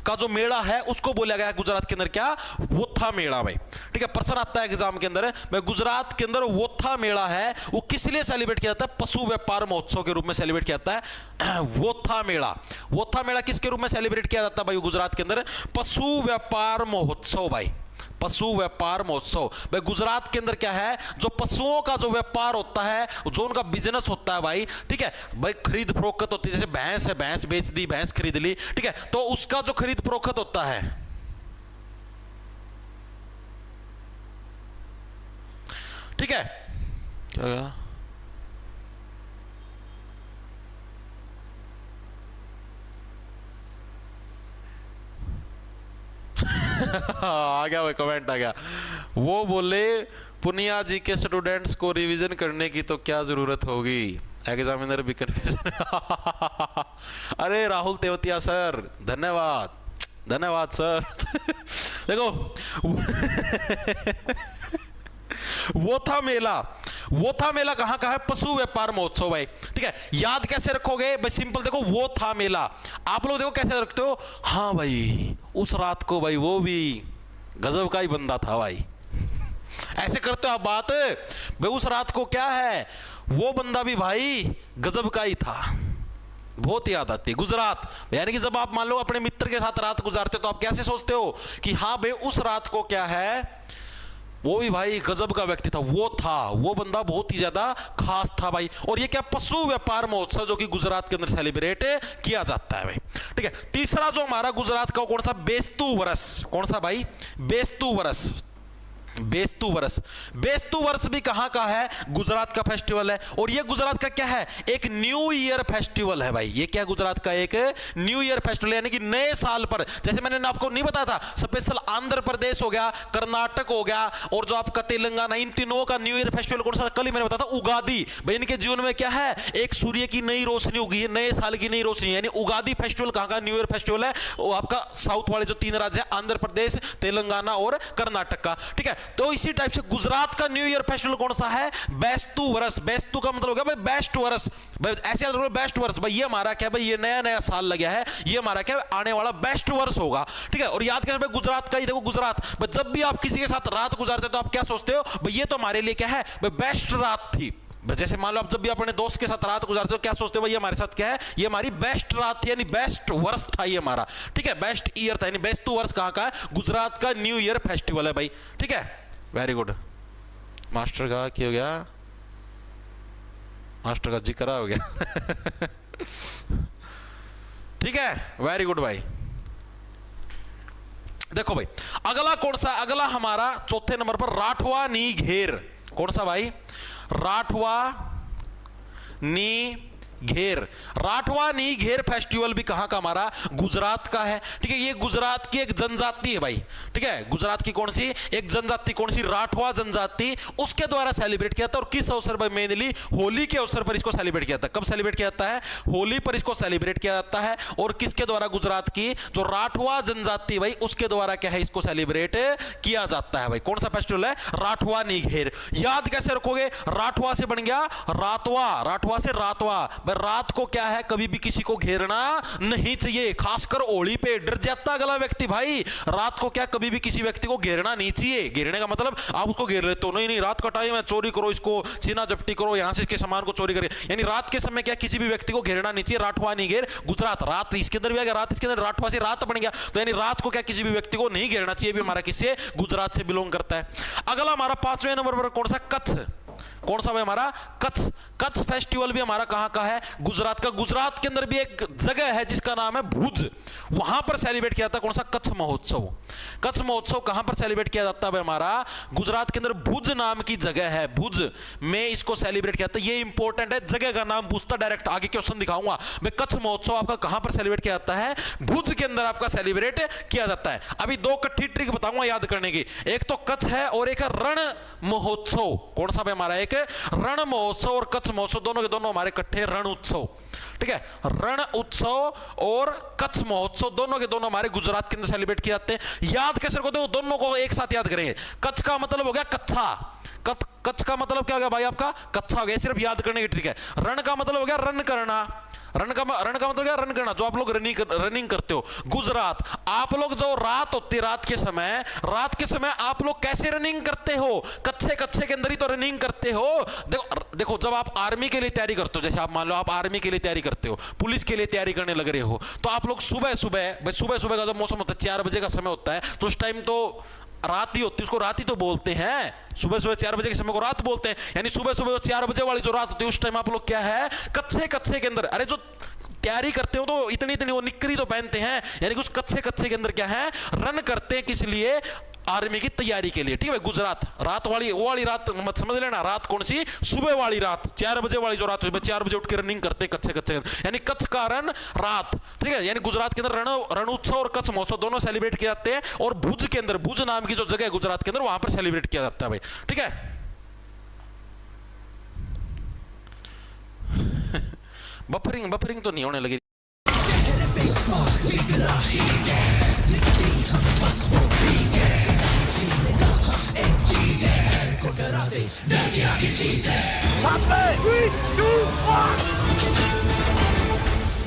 का जो मेला है उसको बोला गया है गुजरात के अंदर, क्या वोथा मेला भाई। ठीक है, प्रश्न आता है एग्जाम के अंदर भाई, गुजरात के अंदर वोथा मेला है, वो किस लिए सेलिब्रेट किया जाता है, पशु व्यापार महोत्सव के रूप में सेलिब्रेट किया जाता है वोथा मेला। वोथा मेला किसके रूप में सेलिब्रेट किया जाता है भाई गुजरात के अंदर, पशु व्यापार महोत्सव भाई, पशु व्यापार महोत्सव भाई। गुजरात के अंदर क्या है, जो पशुओं का जो व्यापार होता है, जो उनका बिजनेस होता है भाई। ठीक है भाई, खरीद फरोख्त होती है, जैसे भैंस है, भैंस बेच दी, भैंस खरीद ली। ठीक है, तो उसका जो खरीद फरोख्त होता है, ठीक है क्या आ गया भाई, कमेंट आ गया। वो बोले पुनिया जी के स्टूडेंट्स को रिवीजन करने की तो क्या जरूरत होगी, एग्जामिनर भी कंफ्यूजन। अरे राहुल तेवतिया सर, धन्यवाद धन्यवाद सर। देखो वोथा मेला, वोथा मेला कहां का है, पशु व्यापार महोत्सव भाई। ठीक है, याद कैसे रखोगे भाई, सिंपल देखो, वो था मेला। आप लोग देखो कैसे रखते हो, हाँ भाई उस रात को भाई वो भी गजब का ही बंदा था भाई। ऐसे करते हो आप बात भाई, उस रात को क्या है, वो बंदा भी भाई गजब का ही था। बहुत याद आती है गुजरात, यानी कि जब आप मान लो अपने मित्र के साथ रात गुजारते हो तो आप कैसे सोचते हो कि हाँ भाई उस रात को क्या है, वो भी भाई गजब का व्यक्ति था, वो था, वो बंदा बहुत ही ज्यादा खास था भाई। और ये क्या, पशु व्यापार महोत्सव जो कि गुजरात के अंदर सेलिब्रेट किया जाता है भाई। ठीक है, तीसरा जो हमारा गुजरात का कौन सा, बेस्तु वरस। कौन सा भाई, बेस्तु वरस। बेस्तु वर्ष। बेस्तु वर्ष भी कहां का है? गुजरात का फेस्टिवल है। और ये गुजरात का क्या है? एक न्यू ईयर फेस्टिवल है भाई। ये क्या है? गुजरात का एक न्यू ईयर फेस्टिवल, यानी कि नए साल पर, जैसे मैंने आपको नहीं बताया था, स्पेशल आंध्र प्रदेश हो गया, कर्नाटक हो गया, और जो आपका तेलंगाना, इन तीनों का न्यू ईयर फेस्टिवल कौन सा? कल ही मैंने बताया था, उगादी। भाई इनके जीवन में क्या है? एक सूर्य की नई रोशनी उगी है, नए साल की नई रोशनी, यानी उगादी फेस्टिवल कहां का न्यू ईयर फेस्टिवल है? वो आपका साउथ वाले जो 3 राज्य है, आंध्र प्रदेश, तेलंगाना और कर्नाटक का। ठीक है, तो इसी टाइप से गुजरात का न्यू ईयर फेस्टिवल कौन सा है? बेस्तु वर्ष। बेस्तु का मतलब हो गया भाई बेस्ट वर्ष, ऐसे याद रखो, बेस्ट वर्ष। भाई ये हमारा क्या? भाई ये नया नया साल लगा है, ये हमारा क्या? आने वाला बेस्ट वर्ष होगा। ठीक है, और याद करें भाई गुजरात का ही, देखो गुजरात, जब भी आप किसी के साथ रात गुजारते हो तो आप क्या सोचते हो? भाई ये तो हमारे लिए क्या है? भाई बेस्ट रात थी। जैसे मान लो आप जब भी अपने दोस्त के साथ रात गुजारते हो क्या सोचते हो? भाई ये हमारे साथ क्या है? ये हमारी बेस्ट रात थी, यानी बेस्ट वर्ष था ये हमारा। ठीक है, बेस्ट ईयर था, यानी बेस्तु वर्ष कहां का है? गुजरात का न्यू ईयर फेस्टिवल है भाई। ठीक है, वेरी गुड। मास्टर का क्या हो गया? मास्टर का जिक्र हो गया। ठीक है, वेरी गुड भाई। देखो भाई अगला कौन सा? अगला हमारा चौथे नंबर पर राठवा नी घेर। कौन सा भाई? राठवा नी घेर। राठवा नी घेर फेस्टिवल भी कहां का? हमारा गुजरात का है। ठीक है, ये गुजरात की एक जनजाति है भाई। ठीक है, गुजरात की कौन सी? एक जनजाति, कौन सी? राठवा जनजाति, उसके द्वारा सेलिब्रेट किया था। और किस अवसर पर? मेनली होली के अवसर पर इसको सेलिब्रेट किया था। कब सेलिब्रेट किया जाता है? होली पर इसको सेलिब्रेट किया जाता है। और किसके द्वारा? गुजरात की जो राठवा जनजाति भाई, उसके द्वारा क्या है? इसको सेलिब्रेट किया जाता है भाई। कौन सा फेस्टिवल है? राठवा नी घेर। याद कैसे रखोगे? राठवा से बन गया रातवा, राठवा से रातवा। रात को क्या है? कभी भी किसी को घेरना नहीं चाहिए, खासकर होली पे डर जाता अगला व्यक्ति भाई। रात को क्या? कभी भी किसी व्यक्ति को घेरना नहीं चाहिए। घेरने का मतलब आप उसको घेर लेते हो, नहीं नहीं रात का टाइम है, चोरी करो इसको, छीना झपटी करो, यहां से इसके सामान को चोरी करे, यानी रात के समय क्या? किसी भी व्यक्ति को घेरना नहीं चाहिए। राठवा नी घेर गुजरात। रात इसके अंदर भी आ गया, रात इसके अंदर, राठवा से रात बन गया, तो यानी रात को क्या? किसी भी व्यक्ति को नहीं घेरना चाहिए। भी हमारा किससे? गुजरात से बिलोंग करता है। अगला हमारा 5वें नंबर पर कौन सा? कच्छ। कौन सा भाई? हमारा कच्छ। कच्छ फेस्टिवल भी हमारा कहां का है? गुजरात का। गुजरात के अंदर भी एक जगह है जिसका नाम है भुज, वहां पर सेलिब्रेट किया जाता है। कौन सा? कच्छ महोत्सव। कच्छ महोत्सव कहां पर सेलिब्रेट किया जाता है भाई? हमारा गुजरात के अंदर भुज नाम की जगह है, भुज में इसको सेलिब्रेट किया जाता है। ये इंपॉर्टेंट है, जगह का नाम पूछता डायरेक्ट, आगे क्वेश्चन दिखाऊंगा मैं। कच्छ महोत्सव आपका कहां पर सेलिब्रेट किया जाता है? भुज के अंदर आपका सेलिब्रेट किया जाता है। अभी 2 कट्ठी ट्रिक बताऊंगा याद करने की। एक तो कच्छ है और एक है रण महोत्सव। कौन सा भाई? हमारा एक रण महोत्सव और कच्छ महोत्सव, दोनों के दोनों हमारे इकट्ठे रण उत्सव। ठीक है, रण उत्सव और कच्छ महोत्सव दोनों के दोनों हमारे गुजरात के अंदर सेलिब्रेट किए जाते हैं। याद कैसे रखो? देखो दोनों को एक साथ याद करेंगे। कच्छ का मतलब हो गया कच्छा, कच्छ का मतलब क्या हो गया भाई? आपका कच्छा हो गया, सिर्फ याद करने की ट्रिक है। रण का मतलब हो गया रन करना, रन का मतलब क्या? रन करना, जो आप लोग रनिंग करते हो। गुजरात, आप लोग जो रात होती है, रात के समय आप लोग कैसे रनिंग करते हो? कच्चे के अंदर ही तो रनिंग करते हो। देखो जब आप आर्मी के लिए तैयारी करते हो, जैसे आप मान लो आप आर्मी के लिए तैयारी करते हो, पुलिस के लिए तैयारी करने लग रहे हो, तो आप लोग सुबह का जब मौसम होता है, 4 बजे का समय होता है, तो उस टाइम तो रात ही होती है, उसको रात ही तो बोलते हैं। सुबह 4 बजे के समय को रात बोलते हैं, यानी सुबह 4 बजे वाली जो रात होती है, उस टाइम आप लोग क्या है? कच्चे के अंदर, अरे जो तैयारी करते हो तो इतनी वो निकरी तो पहनते हैं, यानी कि उस कच्चे के अंदर क्या है? रन करते हैं। किस लिए? आर्मी की तैयारी के लिए। ठीक है, गुजरात रात वाली, वो वाली रात मत समझ लेना। रात कौन सी? सुबह वाली रात, 4 बजे वाली जो रात होती है, 4 बजे उठ के रनिंग करते हैं कच्चे, यानी कच्छ का रन रात। ठीक है, यानी गुजरात के अंदर रण उत्सव और कच्छ महोत्सव दोनों सेलिब्रेट किए जाते हैं। और भुज के अंदर, भुज नाम की जो जगह है गुजरात के अंदर, वहां पर सेलिब्रेट किया जाता है भाई। ठीक है, बफरिंग तो नहीं होने लगी।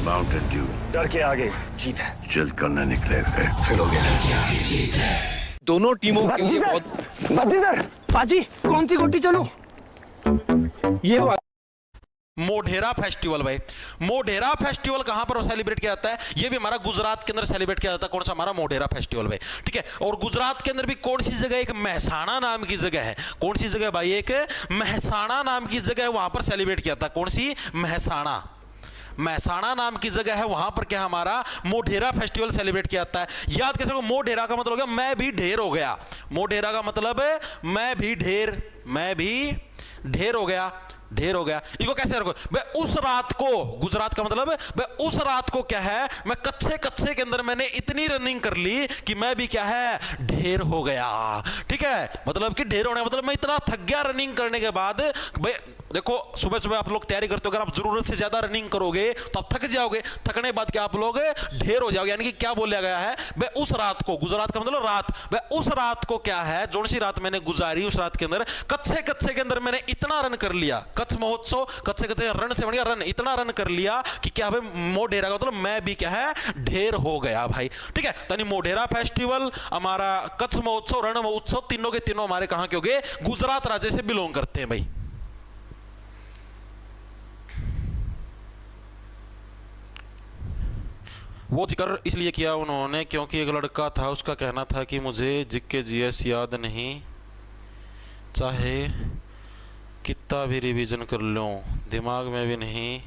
माउंटेन ड्यू, डर के आगे जीत है। जल्द करने निकले थे। दोनों टीमों के लिए बहुत बाजी सर, बाजी कौन सी गोटी चलो? ये वो मोढेरा फेस्टिवल भाई। मोढेरा फेस्टिवल कहां पर सेलिब्रेट किया जाता है? ये भी हमारा गुजरात के अंदर सेलिब्रेट किया जाता है। कौन सा? हमारा मोढेरा फेस्टिवल भाई। ठीक है, और गुजरात के अंदर भी कौन सी जगह? एक महसाणा नाम की जगह है। कौन सी जगह भाई? एक महसाणा नाम की जगह है, वहां पर सेलिब्रेट किया था। कौन सी? महसाणा। महसाणा नाम की जगह है, वहां पर क्या हमारा मोढेरा फेस्टिवल सेलिब्रेट किया जाता है। याद कैसे रखो, मोढेरा का मतलब हो गया मैं भी ढेर हो गया। मोढेरा का मतलब है मैं भी ढेर हो गया, ढेर हो गया। इसको कैसे रखो भाई, उस रात को, गुजरात का मतलब भाई उस रात को क्या है, मैं कच्चे कच्चे के अंदर मैंने इतनी रनिंग कर ली कि मैं भी क्या है ढेर हो गया। ठीक है, मतलब कि ढेर होने मतलब मैं इतना थक गया रनिंग करने के बाद। भाई देखो सुबह सुबह आप लोग तैयारी करते हो, अगर आप जरूरत से ज्यादा रनिंग करोगे तो आप थक जाओगे, थकने के बाद क्या आप लोग ढेर हो जाओगे। यानी कि क्या बोला गया है भाई, उस रात को, गुजरात का मतलब रात, भाई उस रात को क्या है, जोन सी रात मैंने गुजारी, उस रात के अंदर कच्चे कच्चे के अंदर मैंने इतना रन कर लिया। कच्छ महोत्सव कच्चे कच्चे रन से बन गया रन, इतना रन कर लिया कि क्या भाई मोढेरा का मतलब मैं भी क्या है ढेर हो गया भाई। ठीक है, तो मोढेरा फेस्टिवल, हमारा कच्छ महोत्सव, रण महोत्सव, तीनों के तीनों हमारे कहां के हो गए, गुजरात राज्य से बिलोंग करते हैं भाई। वो जिक्र इसलिए किया उन्होंने क्योंकि एक लड़का था, उसका कहना था कि मुझे जिक्के जीएस याद नहीं, चाहे कितना भी रिवीजन कर लूं दिमाग में भी नहीं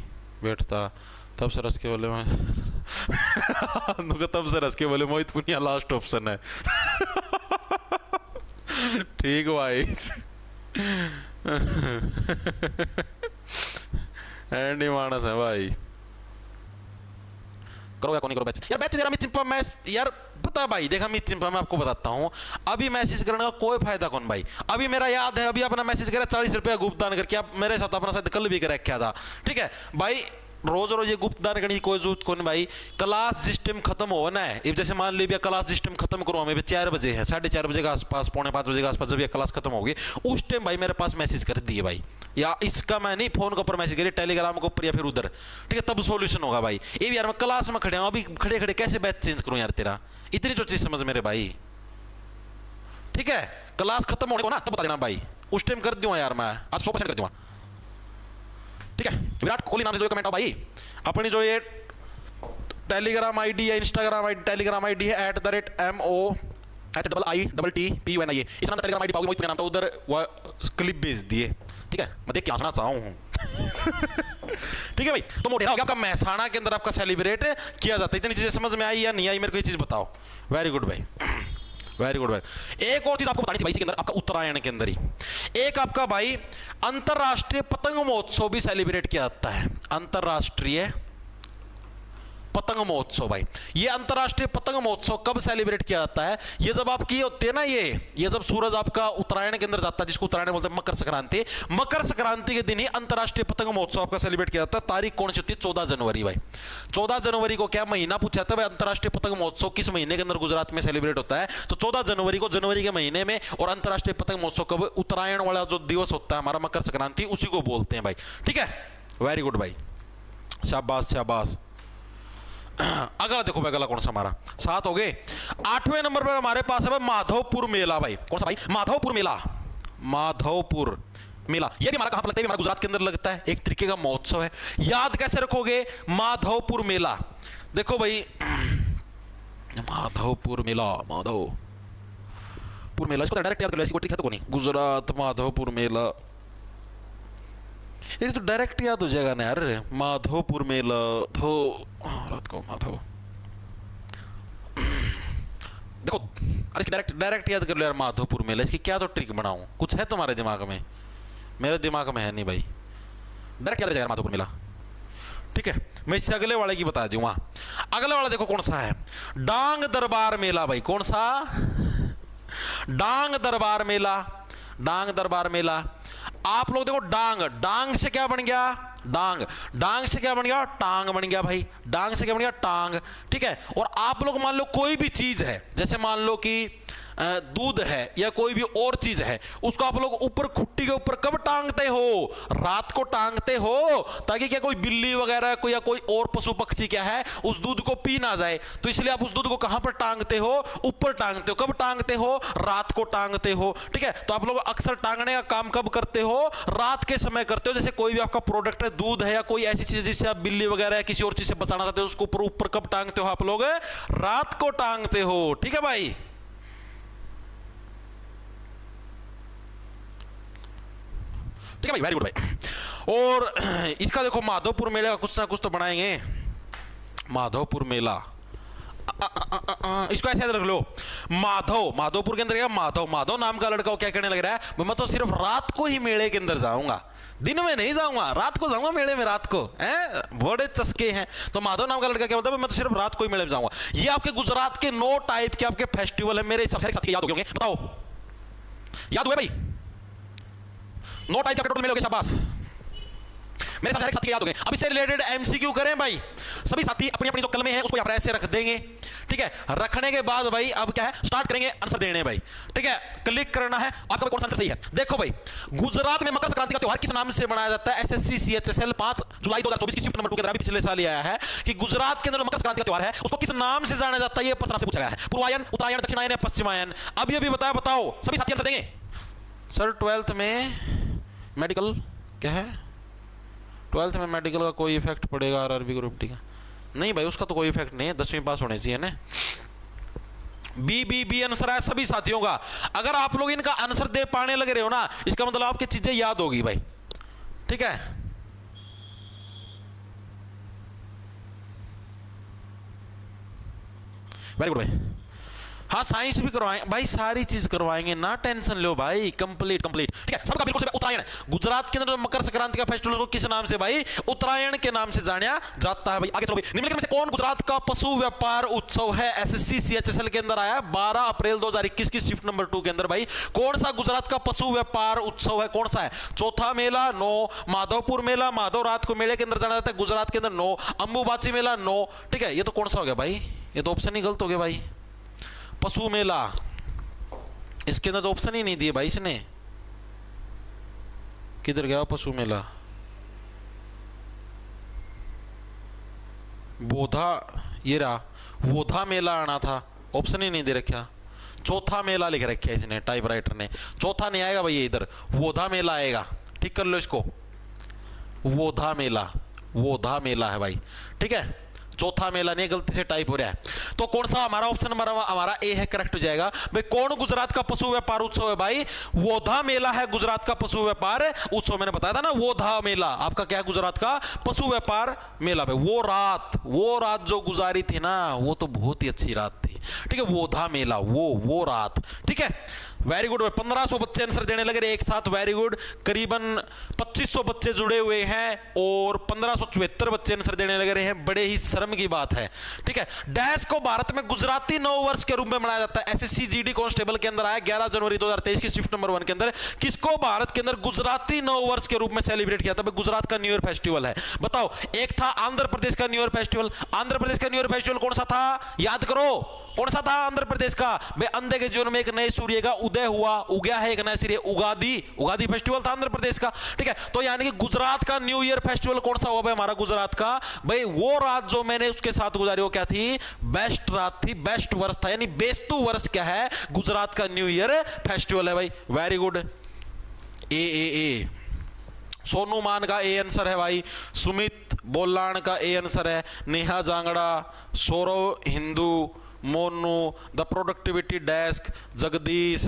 बैठता। तब से रस के बोले तब से रस के बोले मोहित पुनिया लास्ट ऑप्शन है। ठीक भाई। एंडी मानस है भाई। करो या कौन नहीं करो बैच, यार बैच जरा चिंपा मैं यार पता भाई, देखा मैं चिंपा मैं आपको बताता हूं, अभी मैसेज करने का कोई फायदा कौन भाई। अभी मेरा याद है, अभी अपना मैसेज करा 40 रुपया गुप्तान करके, आप मेरे साथ अपना साथ कल भी कर रखा था। ठीक है भाई, रोज रोज ये गुप्तदान करने की कोई जरूरत कौन भाई। क्लास सिस्टम खत्म हो ना है, अब जैसे मान लीजिए क्लास सिस्टम खत्म करो, हमें 4 बजे है, 4:30 बजे के आसपास, 4:45 बजे के आसपास जब ये क्लास खत्म होगी, उस टाइम भाई मेरे पास मैसेज कर दिए भाई, या इसका मैं नहीं फोन के ऊपर मैसेज करिए, टेलीग्राम के ऊपर या फिर उधर। ठीक है, तब सॉल्यूशन होगा भाई। ये भी यार मैं क्लास में खड़े हूं, अभी खड़े खड़े कैसे बैच चेंज करूं यार तेरा, इतनी जो चीज समझ मेरे भाई। ठीक है, क्लास खत्म होने को ना तब बता देना भाई, उस टाइम कर दूंगा यार, मैं आज 100% कर दूंगा। ठीक है, विराट कोहली नाम से जो कमेंट हो भाई, अपनी जो ये टेलीग्राम आईडी है, इंस्टाग्राम आईडी, टेलीग्राम आईडी है @MOHIITPUNIA, इस नाम का टेलीग्राम आईडी पाओगे, मोहित नाम था, उधर वो क्लिप भेज दिए। ठीक है, मैं देख के हंसना चाहूँ हूँ। ठीक है भाई, तो मोढेरा हो गया आपका, महसाणा के अंदर आपका सेलिब्रेट किया जाता है। इतनी चीजें समझ में आई या नहीं आई, मेरे को ये चीज बताओ। वेरी गुड भाई, वेरी गुड भाई। एक और चीज आपको बतानी थी भाई, इसके अंदर आपका उत्तरायण के अंदर ही एक आपका भाई अंतरराष्ट्रीय पतंग महोत्सव भी सेलिब्रेट किया जाता है। अंतरराष्ट्रीय पतंग महोत्सव भाई, ये अंतरराष्ट्रीय पतंग महोत्सव कब सेलिब्रेट किया जाता है, ये जब आपकी होते हैं ना, ये जब सूरज आपका उत्तरायण के अंदर जाता है, जिसको उत्तरायण बोलते हैं, मकर संक्रांति, मकर संक्रांति के दिन ही अंतरराष्ट्रीय पतंग महोत्सव आपका सेलिब्रेट किया जाता है। तारीख कौन सी होती है, 14 जनवरी भाई। 14 जनवरी को क्या महीना पूछा जाता है भाई, अंतरराष्ट्रीय पतंग महोत्सव किस महीने के अंदर गुजरात में सेलिब्रेट होता है, तो 14 जनवरी को, जनवरी के महीने में। और अंतरराष्ट्रीय पतंग महोत्सव कब, उत्तरायण वाला जो दिवस होता है हमारा मकर संक्रांति, उसी को बोलते हैं भाई। ठीक है, वेरी गुड भाई, शाबाश शाबाश। अगला देखो भाई, अगला कौन सा हमारा 7 हो गए। 8वें नंबर पर हमारे पास है भाई माधवपुर मेला भाई। कौन सा भाई, माधवपुर मेला। माधवपुर मेला ये भी हमारा कहां पर लगता है, हमारा गुजरात के अंदर लगता है, एक तरीके का महोत्सव है। याद कैसे रखोगे, माधवपुर मेला। देखो भाई माधवपुर मेला, माधवपुर मेला, इसको डायरेक्ट याद कर लो, इसको ठीक है तो नहीं, गुजरात माधवपुर मेला, ये तो डायरेक्ट याद हो जाएगा ना यार। माधवपुर मेला तो रात को माधव, देखो अरे इसकी डायरेक्ट याद कर लो यार, माधवपुर मेला। इसकी क्या तो ट्रिक बनाऊं, कुछ है तुम्हारे दिमाग में, मेरे दिमाग में है नहीं भाई, डायरेक्ट याद हो जाएगा माधवपुर मेला। ठीक है, मैं इससे अगले वाले की बता दूंगा। अगले वाला देखो कौन सा है, डांग दरबार मेला भाई। कौन सा, डांग दरबार मेला। डांग दरबार मेला, आप लोग देखो, डांग से क्या बन गया, डांग से क्या बन गया, टांग बन गया भाई। डांग से क्या बन गया, टांग। ठीक है, और आप लोग मान लो कोई भी चीज है, जैसे मान लो कि दूध है या कोई भी और चीज है, उसको आप लोग ऊपर खुट्टी के ऊपर कब टांगते हो, रात को टांगते हो, ताकि क्या कोई बिल्ली वगैरह कोई या कोई और पशु पक्षी क्या है उस दूध को पी ना जाए। तो इसलिए आप उस दूध को कहां पर टांगते हो, ऊपर टांगते हो। कब टांगते हो, रात को टांगते हो। ठीक है, तो आप लोग अक्सर टांगने का काम कब करते हो, रात के समय करते हो। जैसे कोई भी आपका प्रोडक्ट है, दूध है या कोई ऐसी चीज जिससे आप बिल्ली वगैरह या किसी और चीज से बचाना चाहते हो, उसको ऊपर कब टांगते हो आप लोग, रात को टांगते हो। ठीक है भाई, ठीक है भाई, वेरी गुड भाई। और इसका देखो माधोपुर मेले का कुछ ना कुछ तो बनाएंगे। माधोपुर मेला, इसको ऐसे याद रख लो, माधोपुर के अंदर क्या, माधव नाम का लड़का क्या कहने लग रहा है, मैं तो सिर्फ रात को ही मेले के अंदर जाऊंगा, दिन में नहीं जाऊंगा, रात को जाऊंगा मेले में, रात को हैं, बड़े चस्के हैं। तो माधव नाम का लड़का क्या बोलता है, मैं तो सिर्फ रात को ही मेले में जाऊंगा। ये आपके गुजरात के 9 टाइप के आपके फेस्टिवल है, मेरे सबसे साथी याद हो गए, बताओ याद हुए भाई? 9 टाइप के टोटल मेले हो गए, शाबाश, मेरे साथ साथी याद हो गए। अब इससे रिलेटेड एमसीक्यू करें भाई, सभी साथी अपनी अपनी जो कलमें हैं उसको यहाँ पर ऐसे रख देंगे, ठीक है। रखने के बाद भाई अब क्या है, स्टार्ट करेंगे आंसर देने भाई, ठीक है। क्लिक करना है, आपका कौन सा आंसर सही है। देखो भाई, गुजरात में मकर संक्रांति का त्योहार किस नाम से मनाया जाता है? एसएससी CHSL 5 जुलाई 2024 की शिफ्ट नंबर 2 के अंदर पिछले साल ही आया है कि गुजरात के अंदर मकर संक्रांति का त्योहार है, उसको किस नाम से जाना जाता है, ये प्रश्न आपसे पूछा गया है। पूर्वायन, उत्तरायण, दक्षिणायन या पश्चिमायन? अब ये भी बताओ, सभी साथी आंसर देंगे। सर 12th में मेडिकल क्या है? 12th में मेडिकल का कोई इफेक्ट पड़ेगा आरआरबी ग्रुप डी का? नहीं भाई, उसका तो कोई इफेक्ट नहीं है, 10वीं पास होने चाहिए ना। बी आंसर है सभी साथियों का। अगर आप लोग इनका आंसर दे पाने लग रहे हो ना, इसका मतलब आपकी चीजें याद होगी भाई, ठीक है। वेरी गुड भाई। हाँ साइंस भी करवाएंगे भाई, सारी चीज करवाएंगे, ना टेंशन लो भाई, कंप्लीट ठीक है सबका बिल्कुल। उत्तरायण, गुजरात के अंदर मकर संक्रांति का फेस्टिवल को किस नाम से भाई? उत्तरायण के नाम से जाना जाता है भाई। आगे चलो भाई, निम्नलिखित में से कौन गुजरात का पशु व्यापार उत्सव है? एसएससी CHSL के अंदर आया 12 अप्रैल 2021 की शिफ्ट नंबर 2 के अंदर भाई। कौन सा गुजरात का पशु व्यापार उत्सव है, कौन सा है? चौथा मेला 9, माधवपुर मेला, माधव रात को मेले के अंदर जाना जाता है गुजरात के अंदर 9, अंबुबाची मेला 9, ठीक है। ये तो कौन सा हो गया भाई? ये तो ऑप्शन ही गलत हो गया भाई। पशु मेला, इसके अंदर तो ऑप्शन ही नहीं दिए भाई इसने, किधर गया पशु मेला? बोधा, ये रहा, बोधा मेला आना था, ऑप्शन ही नहीं दे रखा। चौथा मेला लिख रखा है इसने, टाइपराइटर ने। चौथा नहीं आएगा भाई, इधर बोधा मेला आएगा, ठीक कर लो इसको। बोधा मेला है भाई, ठीक है। चौथा मेला नहीं, गलती से टाइप हो रहा है। तो कौन सा हमारा ऑप्शन हमारा ए है, करेक्ट हो जाएगा भाई। कौन गुजरात का पशु व्यापार उत्सव है भाई? वोधा मेला है गुजरात का पशु व्यापार उत्सव। मैंने बताया था ना, वोधा मेला आपका क्या है? गुजरात का पशु व्यापार मेला भाई। वो रात जो गुजारी थी ना, वो तो बहुत ही अच्छी रात थी, ठीक है। वोधा मेला, वो रात, ठीक है। वेरी गुड भाई, 1500 बच्चे आंसर देने लगे एक साथ, वेरी गुड। करीबन 2500 बच्चे जुड़े हुए हैं और 1574 बच्चे आंसर देने लगे रहे हैं, बड़े ही शर्म की बात है, ठीक है। डैश को भारत में गुजराती नव वर्ष के रूप में मनाया जाता है। एसएससी जीडी कांस्टेबल के अंदर आया 11 जनवरी 2023 की शिफ्ट नंबर 1 के अंदर। किसको भारत के अंदर गुजराती नव वर्ष के रूप में सेलिब्रेट किया था? गुजरात का न्यू ईयर फेस्टिवल है। बताओ, एक था आंध्र प्रदेश का new year festival. Andhra Pradesh का न्यू ईयर फेस्टिवल कौन सा था? याद करो, कौन सा था आंध्र प्रदेश का? भाई अंधे के जीवन में एक नए सूर्य का उदय हुआ, उगया है एक नया सूर्य, उगादी फेस्टिवल था आंध्र प्रदेश का, ठीक है। तो यानी कि गुजरात का न्यू ईयर फेस्टिवल कौन सा हुआ भाई हमारा गुजरात का? भाई वो रात जो मैंने उसके साथ गुजारी वो क्या थी? बेस्ट रात थी, बेस्ट वर्ष था, यानी बेस्तु वर्ष क्या है? गुजरात का न्यू ईयर फेस्टिवल है भाई। Very good. ए सोनू मान का ए आंसर है भाई। सुमित बोलान का ए आंसर है। Neha Jangra, Saurav Hindu, Monu, the productivity desk, Jagdish,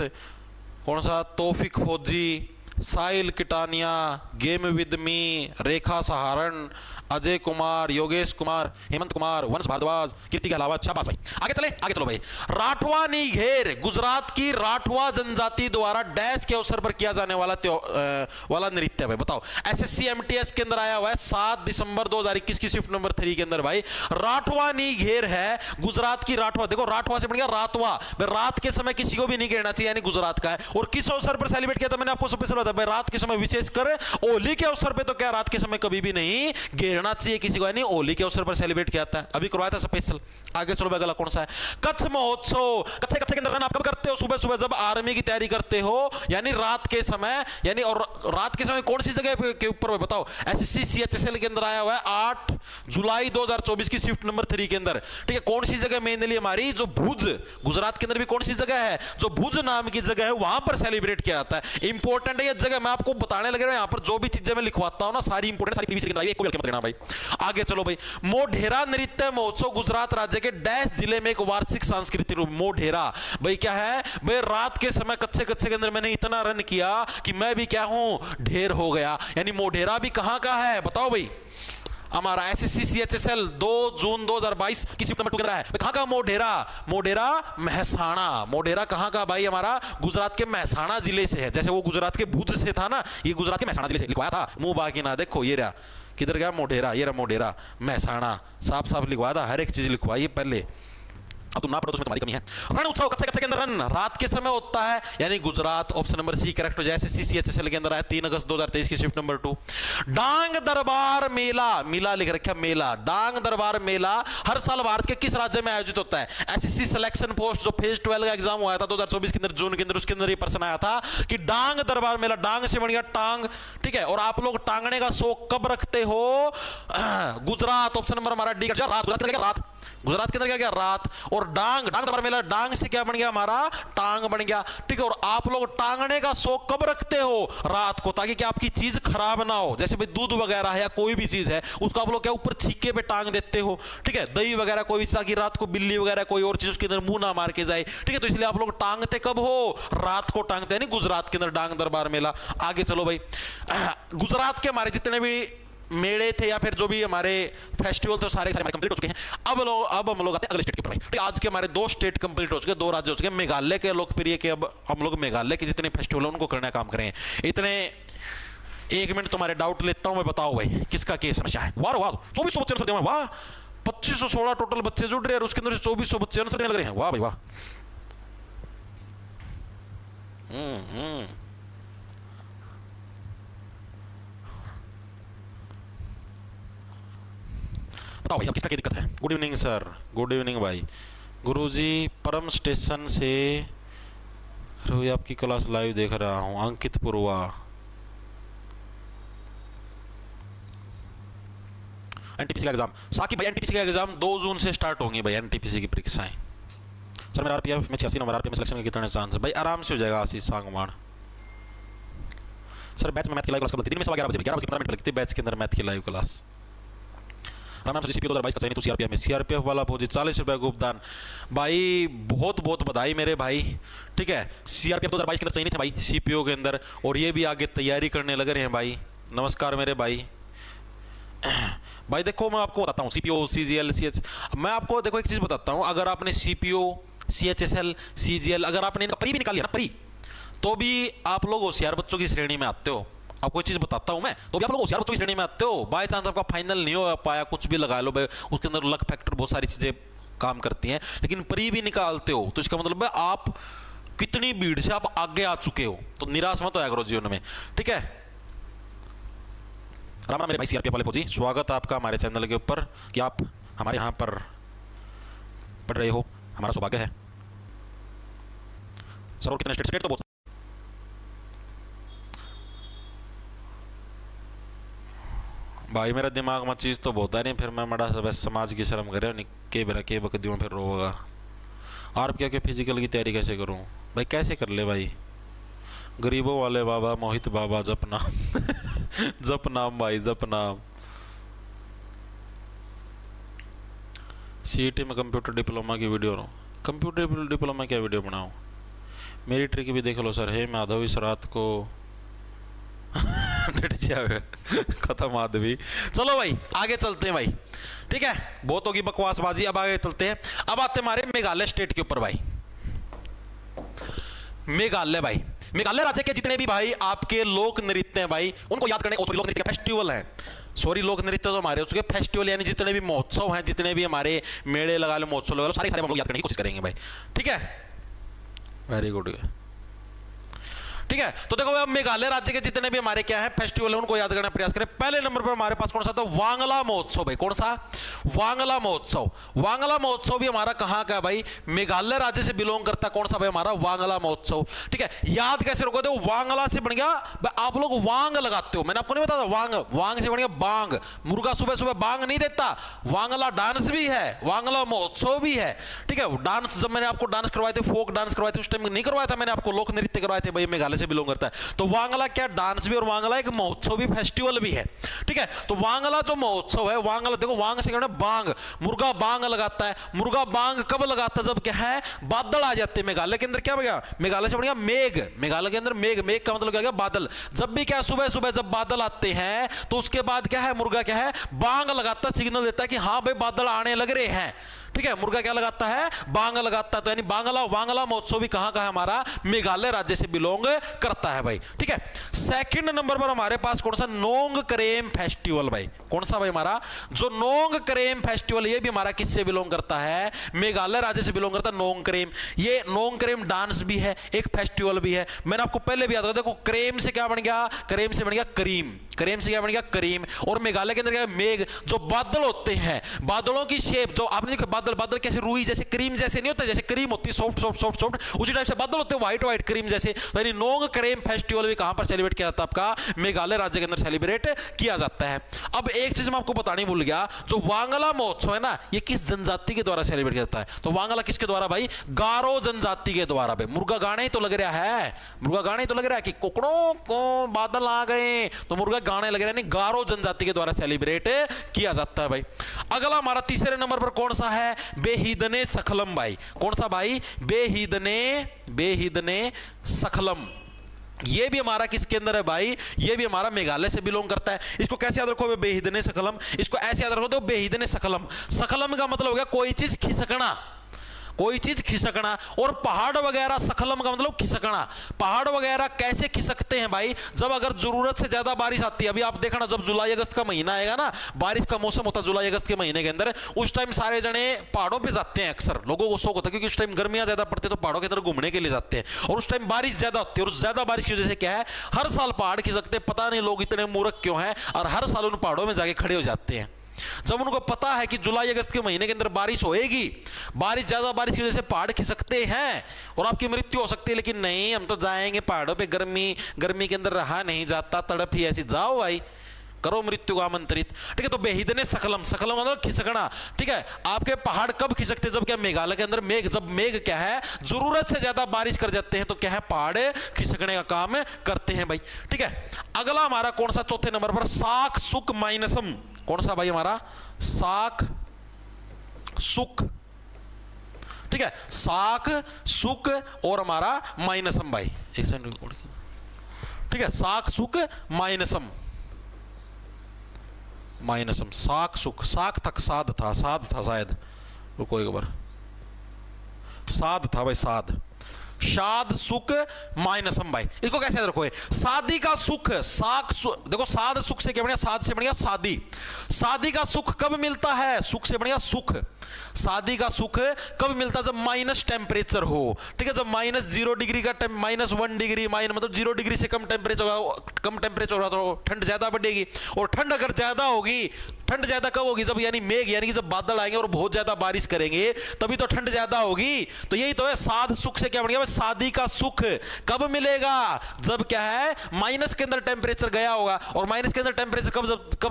कौन सा? Taufiq Fauji, Sahil Kitaniya, game with me, Rekha Saharan, Ajay Kumar, Yogesh Kumar, Hemant Kumar, Vansh Bhardwaj, कीर्ति गहलावत, शाबाश भाई। आगे चलो भाई। राठवा नी घेर, गुजरात की राठवा जनजाति द्वारा डैश के अवसर पर किया जाने वाला नृत्य भाई। बताओ, एसएससी एमटीएस के अंदर आया हुआ है 7 दिसंबर 2021 की शिफ्ट नंबर 3 के अंदर भाई। राठवा नी घेर है गुजरात की राठवा। देखो राठवा से बन गया रातवा, रात के समय किसी को भी नहीं घेरना चाहिए, यानी गुजरात का है। और किस अवसर पर सेलिब्रेट किया था? मैंने आपको सबसे बताया भाई, रात के समय, विशेषकर होली के अवसर पर तो क्या रात के समय कभी भी नहीं घेरना चाहिए किसी को, यानी होली के अवसर पर सेलिब्रेट किया था, अभी करवाया था स्पेशल। आगे चलो अगला कौन सा है? कच्छ महोत्सव। कच्छ के अंदर आप कब करते हो? सुबह सुबह जब आर्मी की तैयारी करते हो, यानी रात के समय, यानी और रात के समय कौन सी जगह के ऊपर बताओ? एसएससी CHSL के अंदर आया हुआ है 8 जुलाई 2024 की शिफ्ट नंबर 3 के अंदर, ठीक है। कौन सी जगह मेनली हमारी? जो भुज, गुजरात के अंदर भी कौन सी जगह है? जो भुज नाम की जगह है, वहां पर सेलिब्रेट किया जाता है। इंपॉर्टेंट है ये जगह, मैं आपको बताने लगे, यहां पर जो भी चीजें मैं लिखवाता हूं ना, सारी इंपॉर्टेंट, सारी पीवीसी के अंदर, एक को भी मत लेना भाई। आगे चलो भाई, मोढेरा नृत्य महोत्सव गुजरात राज्य के डैश जिले में एक वार्षिक सांस्कृतिक रूप। मोढेरा भाई क्या है भाई, रात के समय कच्चे कच्चे के अंदर मैंने इतना रन किया कि मैं भी क्या हूं, ढेर हो गया। यानी मोढेरा भी कहां का है बताओ भाई, हमारा SSC-CHSL 2 जून 2022 की शिफ्ट नंबर 2 के अंदर है। कहां का मोढेरा? मोढेरा महसाणा। मोढेरा कहां का भाई? हमारा गुजरात के महसाणा जिले से है। जैसे वो गुजरात के भुज से था ना, ये गुजरात के महसाणा जिले से लिखवाया था। मुंह बाकी ना देखो, ये रहा, किधर गया मोढेरा, ये रहा मोढेरा महसाणा, साफ साफ लिखवाया था, हर एक चीज लिखवाई है पहले। अब तुम ना पढ़ो तो तुम्हारी कमी है। रण उत्सव कच्चे कच्चे के अंदर रन रात के समय होता है, यानी Gujarat. Option number C correct हो जाए। SSC-CHSL के अंदर आया 3 अगस्त 2023 की शिफ्ट नंबर 2। डांग दरबार मेला, मेला लिख रखा मेला, डांग दरबार मेला हर साल भारत के किस राज्य में आयोजित होता है? SSC सिलेक्शन पोस्ट जो फेज 12 का एग्जाम हुआ था 2024 के अंदर जून के अंदर, उसके अंदर ये प्रश्न आया था कि डांग दरबार मेला, डांग से बन गया टांग, ठीक है। और आप लोग टांगने का शौक कब रखते हो? गुजरात। ऑप्शन नंबर हमारा डी का रात। गुजरात के अंदर क्या रात। और डांग, डांग दरबार मेला, डांग से क्या बन गया हमारा? टांग बन गया, ठीक है। और आप लोग टांगने का शौक कब रखते हो? रात को, ताकि क्या आपकी चीज खराब ना हो। जैसे भाई दूध वगैरह है या कोई भी चीज है, उसको आप लोग क्या ऊपर छीके पे टांग देते हो, ठीक है। दही वगैरह कोई भी, ताकि रात को बिल्ली वगैरह कोई और चीज उसके अंदर मुंह ना मार के जाए, ठीक है। तो इसलिए आप लोग टांगते कब हो? रात को टांगते हैं। गुजरात के अंदर डांग दरबार मेला। आगे चलो भाई, गुजरात के हमारे जितने भी मेले थे या फिर जो भी हमारे फेस्टिवल थे सारे हमारे कंप्लीट हो चुके हैं। अब हम लोग आते हैं अगले स्टेट के ऊपर। ठीक, आज के हमारे 2 स्टेट कंप्लीट हो चुके, 2 राज्य हो चुके। मेघालय के लोकप्रिय के, अब हम लोग मेघालय के जितने फेस्टिवल है उनको करने का काम करें। इतने 1 मिनट तुम्हारे डाउट लेता हूं मैं, बताओ भाई किसका क्या समस्या है? वाह वाह, 2400 बच्चे आंसर दे, वाह 2516 टोटल बच्चे जुड़ रहे हैं, उसके अंदर 2400 बच्चे आंसर देने लग रहे हैं। वाह भाई वाह। बताओ भाई अब किसका क्या दिक्कत है? Good evening sir. Good evening भाई। गुरुजी परम स्टेशन से रोई आपकी क्लास लाइव देख रहा हूं। अंकित पुरवा। एनटीपीसी का एग्जाम, साकिब भाई एनटीपीसी का एग्जाम 2 जून से स्टार्ट होंगी भाई, एनटीपीसी की परीक्षाएं। सर मेरा आरपीएफ में 86 नंबर, आरपीएफ में सिलेक्शन के कितने चांस है? भाई आराम से हो जाएगा। आशीष सांगवान। सर बैच में मैथ की लाइव क्लास कब लगती है? दिन में 11 बजे 15 मिनट लगती है बैच के अंदर मैथ की लाइव क्लास। राम नाम सीपीओ 2022 का चयनित सीआरपीएफ में, सीआरपीएफ वाला फौजी 40 रुपये का उपदान। भाई बहुत बहुत बधाई मेरे भाई, ठीक है। सीआरपीएफ 2022 के अंदर चयनित है भाई सीपीओ के अंदर, और ये भी आगे तैयारी करने लग रहे हैं भाई। नमस्कार मेरे भाई। भाई देखो मैं आपको बताता हूँ, सीपीओ सीजीएल सीएच, मैं आपको देखो एक चीज बताता हूँ। अगर आपने सीपीओ सीएचएसएल सीजीएल अगर आपने इनका परी भी निकाल लिया ना, परी, तो भी आप लोग होशियार बच्चों की श्रेणी में आते हो। आपको एक चीज बताता हूं मैं, तो भी आप लोग होशियार बच्चों की श्रेणी में आते हो। बाय चांस आपका फाइनल नहीं हो पाया, कुछ भी लगा लो भाई, उसके अंदर लक फैक्टर बहुत सारी चीजें काम करती हैं, लेकिन परी भी निकालते हो तो इसका मतलब है आप कितनी भीड़ से आप आगे आ चुके हो। तो निराश मत होया करो जीवन में, ठीक है। राम राम मेरे भाई सीआरपीएफ वाले फौजी, स्वागत है आपका हमारे चैनल के ऊपर कि आप हमारे यहाँ पर पढ़ रहे हो, हमारा सौभाग्य है। सर और कितने स्टेट तो बहुत भाई, मेरा दिमाग में चीज़ तो बहुत है नहीं, फिर मैं बड़ा बस समाज की शर्म करे के बेरा के बकदियों फिर रोगा। आप क्या फिजिकल की तैयारी कैसे करूं भाई? कैसे कर ले भाई? गरीबों वाले बाबा मोहित बाबा जप नाम जप नाम भाई, जप नाम। सीईटी में कंप्यूटर डिप्लोमा की वीडियो, कंप्यूटर डिप्लोमा क्या वीडियो बनाऊं? मेरी ट्रिक भी देख लो सर। हे माधव इस रात को खत्म आदमी। चलो भाई आगे चलते हैं भाई, ठीक है। बहुत होगी बकवासबाजी, अब आगे चलते हैं। अब आते हमारे मेघालय स्टेट के ऊपर भाई। मेघालय भाई, मेघालय राज्य के जितने भी भाई आपके लोक नृत्य हैं भाई, उनको याद करने, लोक नृत्य फेस्टिवल है, सॉरी लोक नृत्य तो हमारे हो चुके फेस्टिवल, यानी जितने भी महोत्सव हैं, जितने भी हमारे मेले लगा लो, महोत्सव लगा लो, सारे हम लोग याद करने की कोशिश करेंगे भाई, ठीक है। वेरी गुड, ठीक है। तो देखो अब मेघालय राज्य के जितने भी हमारे क्या है फेस्टिवल है उनको याद करने का प्रयास करें। पहले नंबर पर हमारे पास कौन सा था? वांगला महोत्सव भाई। कौन सा? वांगला महोत्सव। वांगला महोत्सव भी हमारा कहां का है भाई? मेघालय राज्य से बिलोंग करता है। कौन सा भाई? हमारा वांगला महोत्सव, ठीक है। याद कैसे रखोगे? वांगला से बन गया, आप लोग वांग लगाते हो, मैंने आपको नहीं बताया वांग, वांग से बन गया बांग। मुर्गा सुबह सुबह बांग नहीं देता। वांगला डांस भी है, वांगला महोत्सव भी है, ठीक है। डांस जब मैंने आपको डांस करवाए थे, फोक डांस करवाए थे, उस टाइम नहीं करवाया था मैंने आपको, लोक नृत्य करवाए थे भाई मेघालय मेघालय से बिलोंग करता है। तो वांगला क्या डांस भी और वांगला एक महोत्सव भी, फेस्टिवल भी है, ठीक है। तो वांगला जो महोत्सव है, वांगला देखो वांग से क्या बांग, मुर्गा बांग लगाता है। मुर्गा बांग कब लगाता है? जब क्या है बादल आ जाते हैं। मेघालय के अंदर क्या बन गया? मेघालय से बन गया मेघ। मेघालय के अंदर मेघ, मेघ का मतलब क्या गया? बादल। जब भी क्या सुबह सुबह जब बादल आते हैं तो उसके बाद क्या है, मुर्गा क्या है बांग लगाता, सिग्नल देता है कि हाँ भाई बादल आने लग रहे हैं, ठीक है। मुर्गा क्या लगाता है? बांग लगाता है। तो यानी बांगला वांगला महोत्सव भी कहां का है? हमारा मेघालय राज्य से बिलोंग करता है भाई, ठीक है। सेकंड नंबर पर हमारे पास कौन सा? नोंग करेम फेस्टिवल भाई। कौन सा भाई? हमारा जो नोंग करेम फेस्टिवल, ये भी हमारा किससे बिलोंग करता है? मेघालय राज्य से बिलोंग करता है नोंग करेम। ये नोंग करेम डांस भी है, एक फेस्टिवल भी है। मैंने आपको पहले भी याद देखो, करेम से क्या बन गया? करेम से बन गया करीम। करेम से क्या बन गया? करीम। और मेघालय के अंदर क्या है? मेघ। जो बादल होते हैं, बादलों की शेप जो आपने देखा, बादल बादल कैसे रुई जैसे क्रीम जैसे नहीं होता, जैसे क्रीम होती है सॉफ्ट सॉफ्ट सॉफ्ट सॉफ्ट, उसी टाइप से बादल होते हैं व्हाइट व्हाइट क्रीम जैसे। तो यानी नोंग करेम फेस्टिवल भी कहां पर सेलिब्रेट किया जाता है? आपका मेघालय राज्य के अंदर सेलिब्रेट किया जाता है। अब एक चीज मैं आपको बतानी भूल गया, जो वांगला महोत्सव है ना, ये किस जनजाति के द्वारा सेलिब्रेट किया जाता है? तो वांगला किसके द्वारा भाई? गारो जनजाति के द्वारा भाई। मुर्गा गाने ही तो लग रहा है, मुर्गा गाने ही तो लग रहा है कि कुकड़ों को बादल आ गए, तो मुर्गा गाने लग रहा है। गारो जनजाति के द्वारा सेलिब्रेट किया जाता है भाई। अगला हमारा तीसरे नंबर पर कौन सा है? बेहीदने सखलम भाई। कौन सा भाई? बेहीदने सखलम। ये भी हमारा किसके अंदर है भाई? ये भी हमारा मेघालय से बिलोंग करता है। इसको कैसे याद रखो? बेहीदने सकलम। इसको ऐसे याद रखो तो बेहीदने सकलम। सकलम का मतलब हो गया कोई चीज खिसकना, कोई चीज खिसकना। और पहाड़ वगैरह, सखलम का मतलब खिसकना। पहाड़ वगैरह कैसे खिसकते हैं भाई? जब अगर जरूरत से ज्यादा बारिश आती है। अभी आप देखना, जब जुलाई अगस्त का महीना आएगा ना, बारिश का मौसम होता है जुलाई अगस्त के महीने के अंदर, उस टाइम सारे जने पहाड़ों पे जाते हैं। अक्सर लोगों को शौक होता है, क्योंकि उस टाइम गर्मियां ज्यादा पड़ती है तो पहाड़ों के अंदर घूमने के लिए जाते हैं। और उस टाइम बारिश ज्यादा होती है, और ज्यादा बारिश की वजह से क्या है, हर साल पहाड़ खिसकते हैं। पता नहीं लोग इतने मूर्ख क्यों हैं, और हर साल उन पहाड़ों में जाके खड़े हो जाते हैं। जब उनको पता है कि जुलाई अगस्त के महीने के अंदर बारिश होएगी, बारिश ज्यादा बारिश की वजह से पहाड़ खिसकते हैं और आपकी मृत्यु हो सकती है, लेकिन नहीं, हम तो जाएंगे पहाड़ों पे, गर्मी के अंदर रहा नहीं जाता, तड़प ही ऐसी, जाओ भाई, करो मृत्यु को आमंत्रित, ठीक है। तो बेहीदने सकलम, सकलम मतलब खिसकना, ठीक है। आपके पहाड़ कब खिसकते? जब क्या मेघालय के अंदर मेघ, जब मेघ क्या है जरूरत से ज्यादा बारिश कर जाते हैं, तो क्या है पहाड़ खिसकने का काम करते हैं भाई, ठीक है। अगला हमारा कौन सा? चौथे नंबर पर साख सुख माइनसम। कौन सा भाई? हमारा साख सुख, ठीक है। साख सुख और हमारा माइनसम भाई, एक सेकंड, ठीक है। साख सुख माइनसम, माइनसम, साख सुख, साख तक साध था, साध था शायद, रुको एक बार, साध था भाई, साध, शाद सुख माइनसम भाई। इसको कैसे याद रखोगे? शादी का सुख, साख देखो, साध सुख से क्या बढ़िया? साध से बढ़िया शादी। शादी का सुख कब मिलता है? सुख से बढ़िया सुख। शादी का सुख कब मिलता है? जब माइनस टेम्परेचर हो, ठीक है। जब -0 डिग्री का -1 डिग्री, मतलब 0 डिग्री से कम टेम्परेचर होगा तो ठंड ज्यादा बढ़ेगी। और ठंड अगर ज्यादा होगी, ठंड ज्यादा कब होगी? जब यानी मेघ, यानी कि जब बादल आएंगे और बहुत ज्यादा बारिश करेंगे, तभी तो ठंड ज्यादा होगी। तो यही तो है, साध सुख से क्या बन गया? शादी का सुख कब मिलेगा? जब क्या है माइनस के अंदर टेम्परेचर गया होगा। और माइनस के अंदर टेम्परेचर कब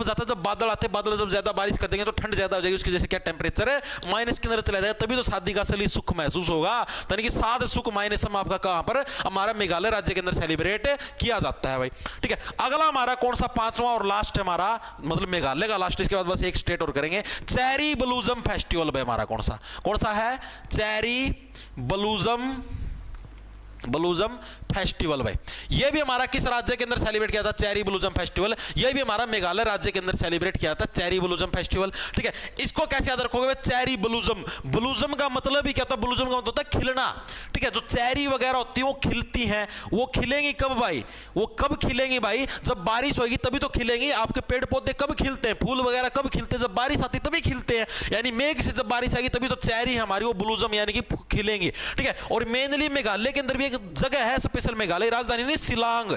जाता है? जब बादल आते हैं, बादल जब ज्यादा बारिश कर देंगे तो ठंड ज्यादा हो जाएगी, उसकी वजह से क्या टेम्परेचर माइनस के अंदर चला जाएगा, तभी तो शादी का असली सुख महसूस होगा। यानी कि साध सुख माइनसम आपका कहां पर? हमारा मेघालय राज्य के अंदर सेलिब्रेट किया जाता है भाई, ठीक है। अगला हमारा कौन सा? पांचवा और लास्ट है हमारा, मतलब मेघालय का लास्ट, इसके बाद बस एक स्टेट और करेंगे। चेरी ब्लूजम फेस्टिवल भाई हमारा कौन सा? कौन सा है? चेरी ब्लूजम फेस्टिवल भाई। ये भी हमारा किस राज्य के अंदर सेलिब्रेट किया था? Cherry blossom festival. ये भी हमारा मेघालय राज्य के अंदर सेलिब्रेट किया था, चेरी ब्लूजम फेस्टिवल, ठीक है। इसको कैसे याद रखोगे? चेरी ब्लूजम, ब्लूजम का मतलब ही क्या होता है? ब्लूजम का मतलब होता है खिलना, ठीक है। जो चेरी वगैरह होती है वो खिलती हैं, वो खिलेंगी कब भाई? वो कब खिलेंगी भाई? जब बारिश होगी तभी तो खिलेंगी। आपके पेड़ पौधे कब खिलते हैं? फूल वगैरह कब खिलते हैं? जब बारिश आती तभी खिलते हैं। यानी मेघ से जब बारिश आएगी तभी तो चेरी हमारी वो ब्लूजम यानी कि खिलेंगी, ठीक है। और मेनली मेघालय के अंदर भी जगह है स्पेशल, मेघालय राजधानी नहीं, शिलांग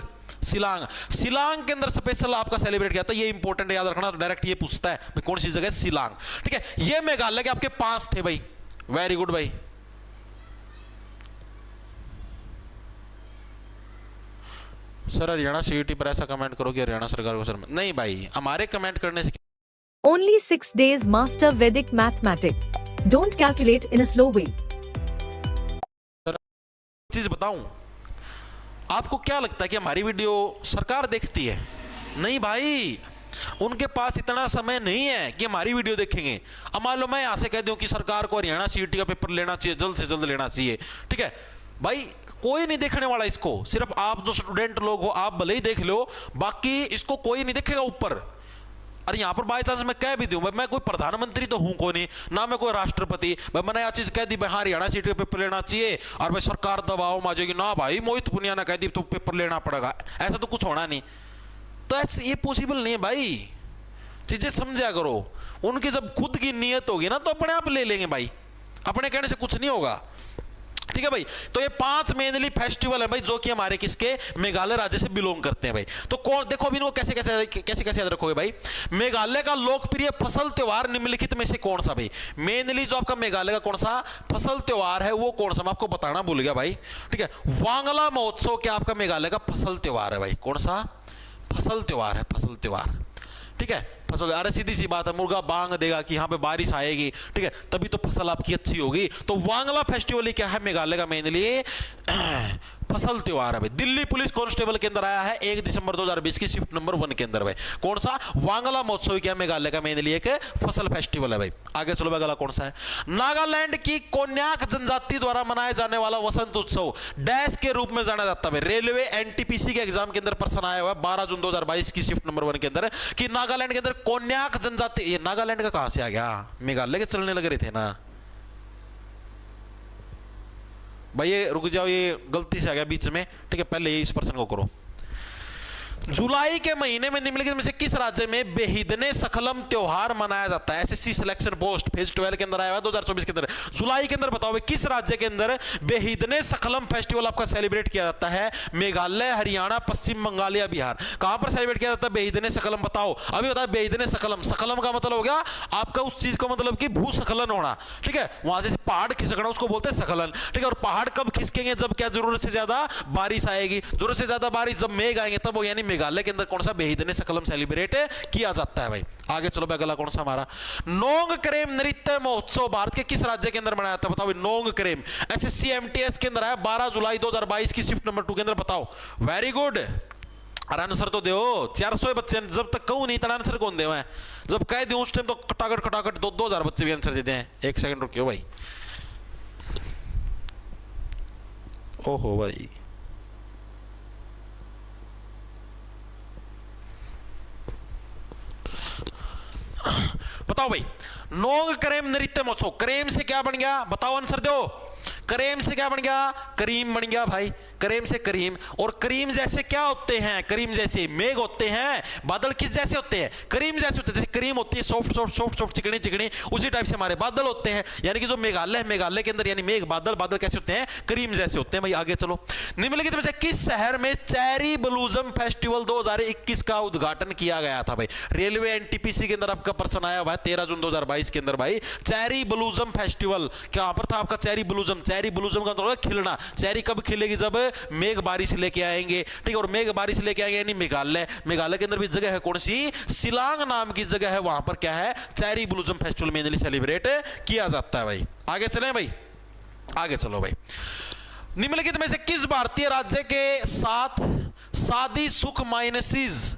के अंदर स्पेशल आपका सेलिब्रेट किया था। ये इंपॉर्टेंट है, याद रखना, तो डायरेक्ट ये पूछता है कौन सी जगह? शिलांग, ठीक है। ये मेघालय के आपके 5 थे भाई, वेरी गुड भाई। सर हरियाणा सीईटी पर ऐसा कमेंट करो कि हरियाणा सरकार को सर, नहीं भाई, हमारे कमेंट करने से Only 6 days master Vedic mathematics. Don't calculate in a slow way. चीज बताऊं, आपको क्या लगता है कि हमारी वीडियो सरकार देखती है? नहीं भाई, उनके पास इतना समय नहीं है कि हमारी वीडियो देखेंगे। अब मान लो मैं यहां से कह दूं कि सरकार को हरियाणा सीईटी का पेपर लेना चाहिए, जल्द से जल्द लेना चाहिए, ठीक है भाई, कोई नहीं देखने वाला इसको। सिर्फ आप जो स्टूडेंट लोग हो आप भले ही देख लो, बाकी इसको कोई नहीं देखेगा ऊपर। अरे यहां पर बाय चांस मैं कह भी दूं, मैं कोई प्रधानमंत्री तो हूं को नहीं, ना मैं कोई राष्ट्रपति, भाई मैंने यह चीज कह दी भाई हाँ हरियाणा सीट का पेपर लेना चाहिए, और भाई सरकार दबाव में आ जाएगी, ना भाई मोहित पुनिया ने कह दी तो पेपर लेना पड़ेगा, ऐसा तो कुछ होना नहीं। तो ऐसे ये पॉसिबल नहीं है भाई, चीजें समझा करो। उनकी जब खुद की नीयत होगी ना तो अपने आप ले लेंगे भाई, अपने कहने से कुछ नहीं होगा, ठीक है भाई। तो ये 5 मेनली फेस्टिवल है भाई जो कि हमारे किसके, मेघालय राज्य से बिलोंग करते हैं भाई। तो कौन, देखो अभी इनको कैसे कैसे याद रखोगे भाई। मेघालय का लोकप्रिय फसल त्योहार निम्नलिखित में से कौन सा भाई, मेनली जो आपका मेघालय का कौन सा फसल त्योहार है वो कौन सा, मैं आपको बताना भूल गया भाई, ठीक है। वांगला महोत्सव क्या आपका मेघालय का फसल त्योहार है भाई, कौन सा फसल त्योहार है, फसल त्योहार, ठीक है फसल। अरे सीधी सी बात है, मुर्गा बांग देगा कि यहाँ पे बारिश आएगी, ठीक है, तभी तो फसल आपकी अच्छी होगी। तो वांगला फेस्टिवल क्या है मेघालय का मेनली फसल त्योहार है भाई। दिल्ली पुलिस कांस्टेबल के अंदर आया है 1 दिसंबर 2020 की शिफ्ट नंबर 1 के अंदर भाई, कौन सा वांगला महोत्सव क्या मेघालय का मेनली एक फसल फेस्टिवल है भाई। आगे चलो भाई, अगला कौन सा है, नागालैंड की कोन्याक जनजाति द्वारा मनाया जाने वाला वसंत उत्सव डैश के रूप में जाना जाता है। रेलवे एनटीपीसी के एग्जाम के अंदर प्रश्न आया हुआ है 12 जून 2022 की शिफ्ट नंबर 1 के अंदर कि नागालैंड के अंदर कोन्याक जनजाति, ये नागालैंड का कहां से आ गया, मेघालय के चलने लग रहे थे ना भाई, ये रुक जाओ, ये गलती से आ गया बीच में, ठीक है, पहले ये इस प्रश्न को करो। जुलाई के महीने में निम्नलिखित में से किस राज्य में बेहिदने सखलम त्योहार मनाया जाता है। एसएससी सिलेक्शन पोस्ट फेज 12 के अंदर आया हुआ 2024 के अंदर, जुलाई के अंदर बताओ भाई किस राज्य के अंदर बेहिदने सखलम फेस्टिवल आपका सेलिब्रेट किया जाता है। मेघालय, हरियाणा, पश्चिम बंगाल या बिहार, कहां पर सेलिब्रेट किया जाता है बेहिदने सकलम, बताओ अभी बताओ। बेहिदने सकलम, सकलम का मतलब हो गया आपका उस चीज का मतलब कि भूस्खलन होना, ठीक है, वहां से पहाड़ खिसकना उसको बोलते हैं सकलन, ठीक है। और पहाड़ कब खिसकेंगे, जब क्या जरूरत से ज्यादा बारिश आएगी, जरूरत से ज्यादा बारिश जब मेघ आएंगे तब, यानी मेघालय के अंदर कौन सा बेहिदने सकलम सेलिब्रेट किया जाता है भाई। आगे चलो भाई, अगला कौन सा हमारा, नोंग करेम नृत्य महोत्सव भारत के किस राज्य के अंदर मनाया जाता है, बताओ भाई। नोंग करेम एसएससी एमटीएस के अंदर आया 12 जुलाई 2022 की शिफ्ट नंबर 2 के अंदर, बताओ। वेरी गुड, अरे आंसर तो दो, 400 बच्चे, जब तक कहूं नहीं इतना आंसर कौन दे, जब कह दूं उस टाइम तो खटाखट खटाखट 2000 बच्चे भी आंसर देते हैं। एक सेकंड रुकियो भाई, ओहो भाई, बताओ भाई। नोंग करेम नृत्य महोत्सव, करेम से क्या बन गया बताओ, आंसर दो। करेम से क्या बन गया, करीम बन गया भाई, करेम से करीम। और करीम जैसे क्या होते हैं, करीम जैसे मेघ होते हैं, बादल किस जैसे होते हैं, करीम जैसे होते हैं। जैसे करीम होती है सॉफ्ट सॉफ्ट सॉफ्ट सॉफ्ट चिकनी चिकनी, उसी टाइप से हमारे बादल होते हैं। यानी कि जो मेघालय है, मेघालय के अंदर यानी मेघ बादल, बादल कैसे होते हैं, करीम जैसे होते हैं भाई। आगे चलो, निम्नलिखित में से किस शहर में चेरी ब्लूजम फेस्टिवल 2021 का उद्घाटन किया गया था भाई। रेलवे एनटीपीसी के अंदर आपका प्रश्न आया हुआ है 13 जून 2022 के अंदर भाई। चेरी ब्लूजम फेस्टिवल क्या पर था आपका, चेरी ब्लूजम। चेरी ब्लूजम का मतलब खिलना, चेरी कब खिलेगी, जब मेघ बारिश लेके आएंगे, ठीक है। और मेघ बारिश लेके आएंगे यानी मेघालय, मेघालय के अंदर भी जगह है कौन सी, शिलांग नाम की जगह है, वहां पर क्या है, cherry blossom festival mainly celebrate किया जाता है भाई। आगे चलें भाई, आगे चलो भाई। निम्नलिखित में से किस भारतीय राज्य के साथ शादी सुख माइनसीज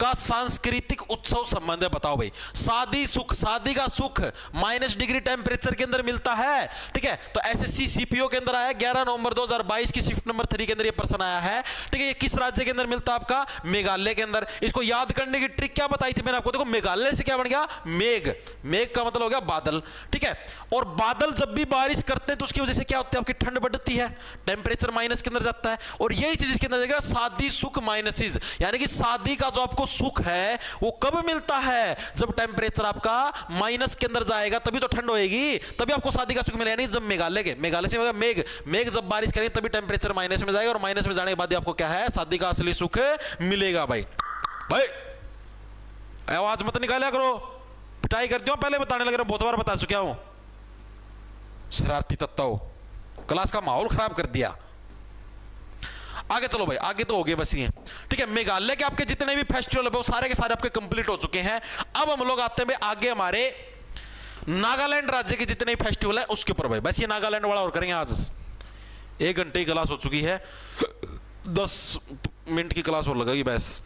का सांस्कृतिक उत्सव संबंध है, बताओ भाई। शादी सुख, शादी का सुख माइनस डिग्री टेम्परेचर के अंदर मिलता है, ठीक है। तो एसएससी सीपीओ के अंदर आया 11 नवंबर 2022 की शिफ्ट नंबर 3 के अंदर ये प्रश्न आया है, ठीक है। ये किस राज्य के अंदर मिलता है आपका, मेघालय के अंदर। इसको याद करने की ट्रिक क्या बताई थी मैंने आपको, देखो मेघालय से क्या बन गया, मेघ, मेघ का मतलब हो गया बादल, ठीक है। और बादल जब भी बारिश करते हैं तो उसकी वजह से क्या होता है, आपकी ठंड बढ़ती है, टेम्परेचर माइनस के अंदर जाता है। और यही चीज इसके अंदर शादी सुख माइनसीज, यानी कि शादी का जो आपको सुख है वो कब मिलता है, जब टेंपरेचर आपका माइनस के अंदर जाएगा, तभी तो ठंड होएगी, तभी आपको शादी का सुख मिलेगा। नहीं जब मेघालय के, मेघालय से होगा मेघ, मेघ जब बारिश करेंगे तभी टेंपरेचर माइनस में जाएगा, और माइनस में जाने के बाद आपको क्या है, शादी का असली सुख मिलेगा भाई। भाई आवाज मत निकाला करो, पिटाई करती हूं, पहले बताने लग रहा हूं, बहुत बार बता चुका हूं। शरारती तत्व, क्लास का माहौल खराब कर दिया। आगे चलो भाई, आगे तो हो गए बस ये, ठीक है। मेघालय के आपके जितने भी फेस्टिवल है वो सारे के सारे आपके कंप्लीट हो चुके हैं। अब हम लोग आते हैं भाई आगे हमारे नागालैंड राज्य के जितने भी फेस्टिवल है उसके ऊपर भाई। बस ये नागालैंड वाला और करेंगे आज, 1 घंटे की क्लास हो चुकी है, 10 मिनट की क्लास और लगेगी बस।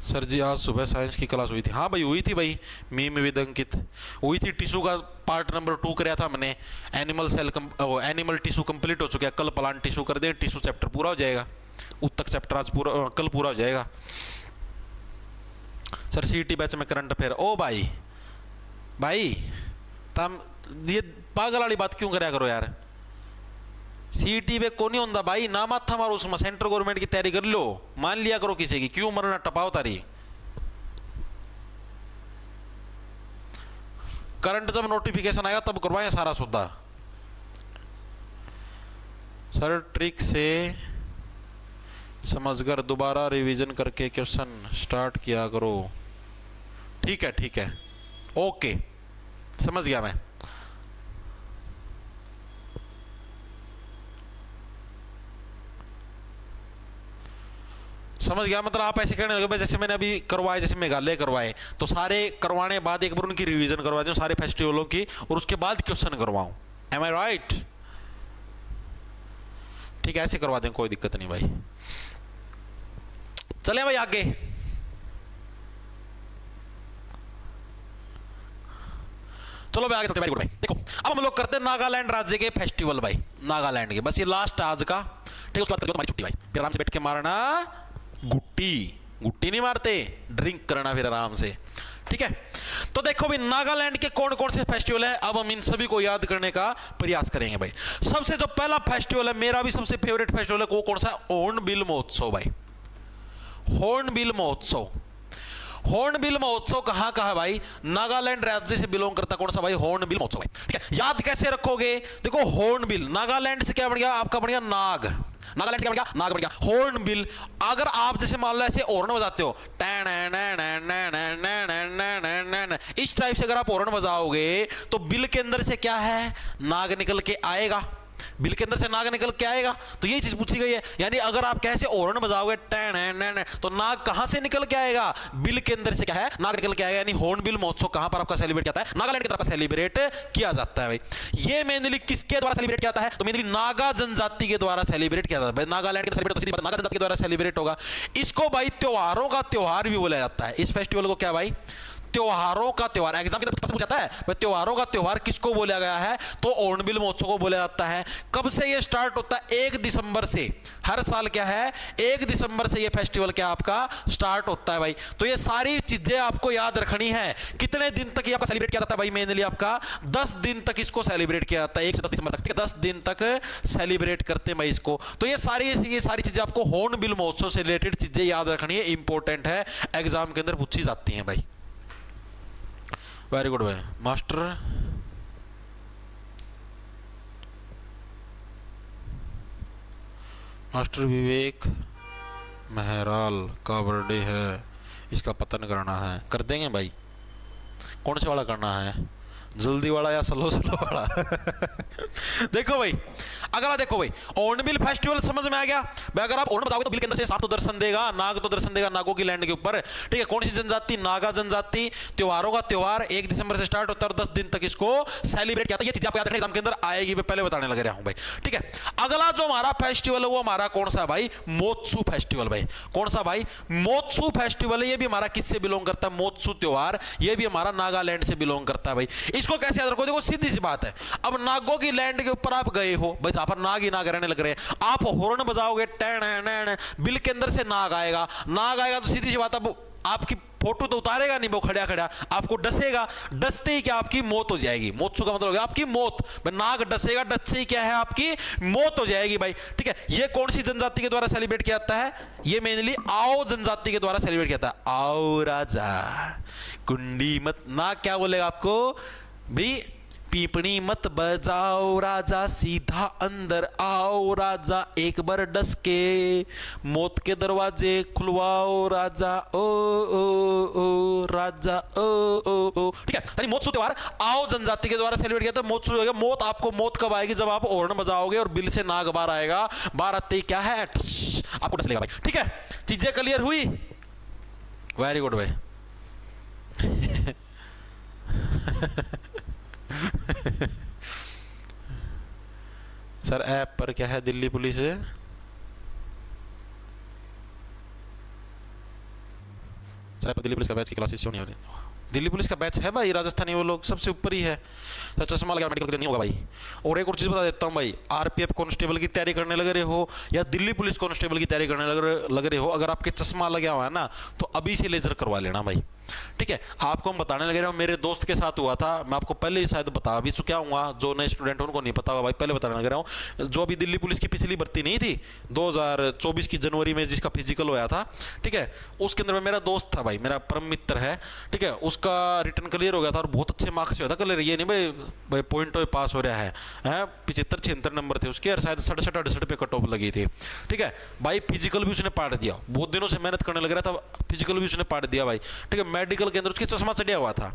सर जी आज सुबह साइंस की क्लास हुई थी। हाँ भाई हुई थी भाई, मीम विद अंकित हुई थी। टिश्यू का पार्ट नंबर 2 कराया था हमने। एनिमल टिश्यू कंप्लीट हो चुका है, कल प्लांट टिश्यू कर दें, टिश्यू चैप्टर पूरा हो जाएगा। उत्तक चैप्टर आज पूरा, कल पूरा हो जाएगा। सर सीईटी बैच में करंट अफेयर, ओ भाई भाई तम ये पागल वाली बात क्यों कराया करो यार। सीईटी पे को नहीं होता भाई, ना माथा मारो उसमें, सेंट्रल गवर्नमेंट की तैयारी कर लो, मान लिया करो किसी की, क्यों मरना टपाओ तारी। करंट जब नोटिफिकेशन आएगा तब करवाएं सारा सुद्धा। सर ट्रिक से समझकर दोबारा रिवीजन करके क्वेश्चन स्टार्ट किया करो। ठीक है ओके समझ गया मैं। समझ गया, मतलब आप ऐसे करने लगे जैसे मैंने अभी करवाए, जैसे मेघालय करवाए तो सारे करवाने बाद एक बार उनकी रिवीजन करवा दूं सारे फेस्टिवलों की, और उसके बाद क्वेश्चन करवाऊं। एम आई राइट? ठीक है ऐसे करवा दें, कोई दिक्कत नहीं भाई। चलें भाई आगे। चलो भाई आगे चलते, वेरी गुड भाई। देखो अब हम लोग करते हैं नागालैंड राज्य के फेस्टिवल भाई, नागालैंड के, बस ये लास्ट आज का। ठीक, उसके बाद करके हमारी छुट्टी भाई, फिर आराम से बैठ के मारना गुट्टी नहीं मारते, ड्रिंक करना फिर आराम से। ठीक है, तो देखो भाई नागालैंड के कौन कौन से फेस्टिवल है, अब हम इन सभी को याद करने का प्रयास करेंगे भाई। सबसे जो पहला फेस्टिवल है, मेरा भी सबसे फेवरेट फेस्टिवल है, वो कौन सा है? हॉर्नबिल महोत्सव भाई। हॉर्नबिल महोत्सव, हॉर्नबिल महोत्सव कहां का है भाई? नागालैंड राज्य से बिलोंग करता कौन सा भाई? हॉर्नबिल महोत्सव भाई। ठीक है, याद कैसे रखोगे? देखो हॉर्नबिल, नागालैंड से क्या बन गया आपका? बन गया नाग। नागालैंड से क्या बन गया? नाग बन गया। हॉर्नबिल, अगर आप जैसे मान लो ऐसे हॉर्न बजाते हो, इस टाइप से अगर आप हॉर्न बजाओगे तो बिल के अंदर से क्या है? नाग निकल के आएगा। बिल के अंदर से नाग निकल के आएगा, तो यही चीज पूछी गई है। यानी अगर आप कैसे हॉर्न बजाओगे तो नाग कहां से निकल के आएगा? बिल के अंदर से क्या है? नाग निकल के आएगा। यानी हॉर्नबिल महोत्सव कहां पर आपका सेलिब्रेट किया जाता है? नागालैंड की तरफ सेलिब्रेट किया जाता है भाई। ये मेनली किसके द्वारा सेलिब्रेट किया जाता है? तो मेनली नागा जनजाति के द्वारा सेलिब्रेट किया जाता है। नागालैंड के सेलिब्रेट तो नागा जनजाति के द्वारा सेलिब्रेट होगा। इसको भाई त्योहारों का त्योहार भी बोला जाता है। इस फेस्टिवल को क्या भाई? त्योहारों का त्योहार। एग्जाम की तरफ पूछा जाता है भाई त्योहारों का त्योहार किसको बोला गया है? तो हॉर्नबिल महोत्सव को बोला जाता है। कब से ये स्टार्ट होता है? 1 दिसंबर से। हर साल क्या है? 1 दिसंबर से ये फेस्टिवल क्या आपका स्टार्ट होता है भाई। तो ये सारी चीजें आपको याद रखनी है। कितने दिन तक ये आपका सेलिब्रेट किया जाता है भाई? मेनली आपका 10 दिन तक इसको सेलिब्रेट किया जाता है, 1 से 10 दिसंबर तक। ठीक है, 10 दिन तक सेलिब्रेट करते हैं भाई इसको। तो ये सारी चीजें आपको हॉर्नबिल महोत्सव से रिलेटेड चीजें याद रखनी है, इंपॉर्टेंट है, एग्जाम के अंदर पूछी जाती है भाई। वेरी गुड भाई। मास्टर विवेक महराल का बर्थडे है, इसका पतन करना है। कर देंगे भाई। कौन से वाला करना है? जल्दी वाला या स्लो वाला? देखो भाई अगला, देखो भाई हॉर्नबिल फेस्टिवल समझ में आ गया भाई। अगर आप हॉर्न बजाओगे तो बिल के अंदर से सांप तो दर्शन देगा, नाग तो दर्शन देगा, नागों की लैंड के ऊपर। ठीक है, कौन सी जनजाति? नागा जनजाति। त्योहारों का त्योहार 1 दिसंबर से स्टार्ट होता है और 10 दिन तक इसको सेलिब्रेट किया जाता है। ये चीज आपको याद रखना, एग्जाम के अंदर आएगी, मैं पहले बताने लग रहा हूं भाई। ठीक है, अगला जो हमारा फेस्टिवल है वो हमारा कौन सा भाई? मोत्सु फेस्टिवल भाई। कौन सा भाई? मोत्सु फेस्टिवल है। ये भी हमारा किससे बिलोंग करता है? मोत्सु त्योहार, ये भी हमारा नागालैंड से बिलोंग करता है भाई। इसको कैसे याद रखो? देखो सीधी सी बात है, अब नागों की लैंड के ऊपर आप गए हो भाई, जहां पर नाग ही नाग रहने लग रहे हैं, आप हॉर्न बजाओगे, बिल के अंदर से नाग आएगा। नाग आएगा तो सीधी सी बात, अब आपकी फोटो तो उतारेगा नहीं वो खड़ा खड़ा, आपको डसेगा। डसते ही क्या आपकी मौत हो जाएगी। मोत्सु का मतलब हो गया आपकी मौत। नाग डसेगा, डसते ही क्या है आपकी मौत हो जाएगी भाई। ठीक है, ये कौन सी जनजाति के द्वारा सेलिब्रेट किया जाता है? ये मेनली आओ जनजाति के द्वारा सेलिब्रेट किया जाता है। आओ राजा कुंडी मत, नाग क्या बोलेगा आपको भी? पीपणी मत बजाओ राजा, सीधा अंदर आओ राजा, एक बार डस के मौत के दरवाजे खुलवाओ राजा, ओ ओ ओ राजा, ओ ओ ओ। ठीक है, मोत्सु त्योहार आओ जनजाति के द्वारा सेलिब्रेट किया। तो मोत्सु हो गया मौत। आपको मौत कब आएगी? जब आप हॉर्न बजाओगे और बिल से नाग बाहर आएगा। बाहर आते ही क्या है? आपको डस लेगा भाई। ठीक है, चीजें क्लियर हुई? वेरी गुड भाई। सर ऐप पर क्या है? दिल्ली पुलिस है चाहे दिल्ली पुलिस का बैच की क्लासेस क्यों नहीं हो रही? दिल्ली पुलिस का बैच है भाई, राजस्थानी वो लोग सबसे ऊपर ही है। तो चश्मा लगा मेडिकल नहीं होगा भाई। और एक और चीज़ बता देता हूँ भाई, आरपीएफ कांस्टेबल की तैयारी करने लग रहे हो या दिल्ली पुलिस कांस्टेबल की तैयारी करने लग रहे हो, अगर आपके चश्मा लगा हुआ है ना तो अभी से लेजर करवा लेना भाई, ठीक है। आपको हम बताने लगे रहे हो, मेरे दोस्त के साथ हुआ था, मैं आपको पहले ही शायद बता भी चुका हुआ, जो नए स्टूडेंट उनको नहीं पता हुआ भाई, पहले बताने लगे रहा हूँ। जो अभी दिल्ली पुलिस की पिछली भर्ती नहीं थी 2024 की जनवरी में जिसका फिजिकल होया था, ठीक है, उसके अंदर में मेरा दोस्त था भाई, मेरा परम मित्र है, ठीक है, उसका रिटर्न क्लियर हो गया था और बहुत अच्छे मार्क्स से हुआ था क्लियर। ये नहीं भाई पॉइंट पे पास हो रहा है, 75-76 नंबर थे उसके और शायद 67-68 पे कट ऑफ लगी थी, ठीक है भाई। फिजिकल भी उसने पाट दिया, बहुत दिनों से मेहनत करने लग रहा था, फिजिकल भी उसने पाट दिया भाई, ठीक है। मेडिकल के अंदर उसके चश्मा चढ़ा हुआ था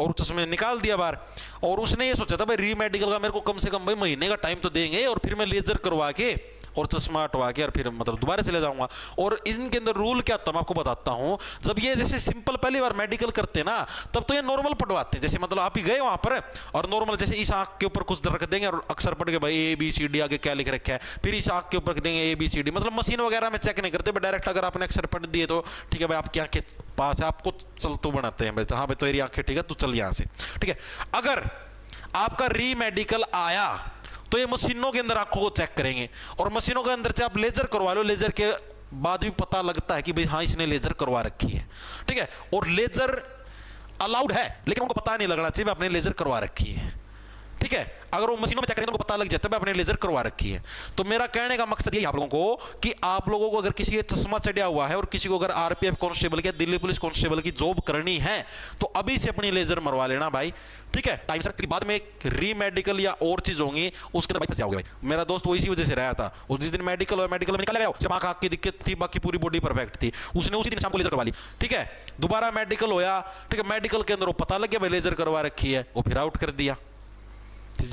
और चश्मे निकाल दिया बाहर, और उसने ये सोचा था भाई री मेडिकल का मेरे को कम से कम भाई महीने का टाइम तो देंगे और फिर मैं लेजर करवा के और चश्मा हटवा के और फिर मतलब दोबारा चले जाऊंगा। और इनके अंदर रूल क्या था मैं आपको बताता हूं। जब ये जैसे सिंपल पहली बार मेडिकल करते ना तब तो ये नॉर्मल पढ़वाते हैं, जैसे मतलब आप ही गए वहां पर और नॉर्मल जैसे इस आंख के ऊपर कुछ रख देंगे और अक्षर पढ़ के भाई ABCD आगे क्या लिख रखा है, फिर इस आंख के ऊपर रख देंगे ABCD, मतलब मशीन वगैरह में चेक नहीं करते, डायरेक्ट अगर आपने अक्षर पढ़ दिए तो ठीक है भाई आपकी आंखें पास है, आपको चल तो बनाते हैं भाई, हाँ भाई तेरी आंखें ठीक है तू चल यहां से, ठीक है। अगर आपका री मेडिकल आया तो ये मशीनों के अंदर आंखों को चेक करेंगे और मशीनों के अंदर से आप लेजर करवा लो, लेजर के बाद भी पता लगता है कि भाई हाँ इसने लेजर करवा रखी है, ठीक है। और लेजर अलाउड है लेकिन उनको पता नहीं लगना चाहिए आपने लेजर करवा रखी है, ठीक है। अगर वो मशीनों में चेक करेंगे तो उनको पता लग जाता है आपने लेजर करवा रखी है। तो मेरा कहने का मकसद ये आप लोगों को कि आप लोगों को अगर किसी के चश्मा चढ़ा हुआ है और किसी को अगर आरपीएफ कांस्टेबल या दिल्ली पुलिस कांस्टेबल की जॉब करनी है तो अभी से अपनी लेजर मरवा लेना भाई, ठीक है। टाइम सर के बाद में री मेडिकल या और चीज होंगी उसके अंदर फंसे होगे भाई। मेरा दोस्त वो इसी वजह से रहा था, उस जिस दिन मेडिकल में निकल गया सिर्फ आंख की दिक्कत थी, बाकी पूरी बॉडी परफेक्ट थी, उसने उसी दिन शाम को लेजर करवा ली, ठीक है। दोबारा मेडिकल होया, ठीक है, मेडिकल के अंदर वो पता लग गया भाई लेजर करवा रखी है, वो फिर आउट कर दिया।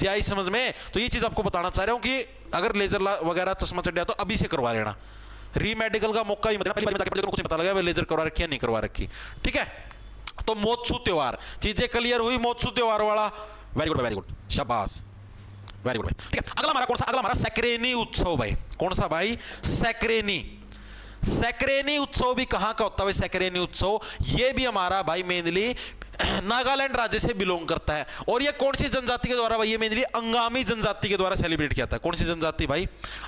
आई समझ में? तो ये चीज आपको बताना चाह रहा हूं कि अगर लेजर वगैरह चश्मा चढ़ गया तो अभी से करवा लेना, री मेडिकल का मौका ही मत देना, पहली बार जाके कुछ पता लगा भाई लेजर करवा रखी है नहीं करवा रखी, ठीक है। तो महोत्सव त्योहार चीजें क्लियर हुई, महोत्सव त्योहार वाला वेरी गुड शाबाश वेरी गुड भाई, ठीक है। अगला हमारा कौन सा? अगला हमारा सैक्रेनी उत्सव भाई। कौन सा भाई? सैक्रेनी। सैक्रेनी उत्सव भी कहां का होता है भाई? सैक्रेनी उत्सव ये भी हमारा भाई मेनली नागालैंड राज्य से बिलोंग करता है। और ये कौन सी जनजाति के द्वारा भाई? ये मेनली अंगामी जनजाति के द्वारा सेलिब्रेट किया था। कौन सी जनजाति भाई?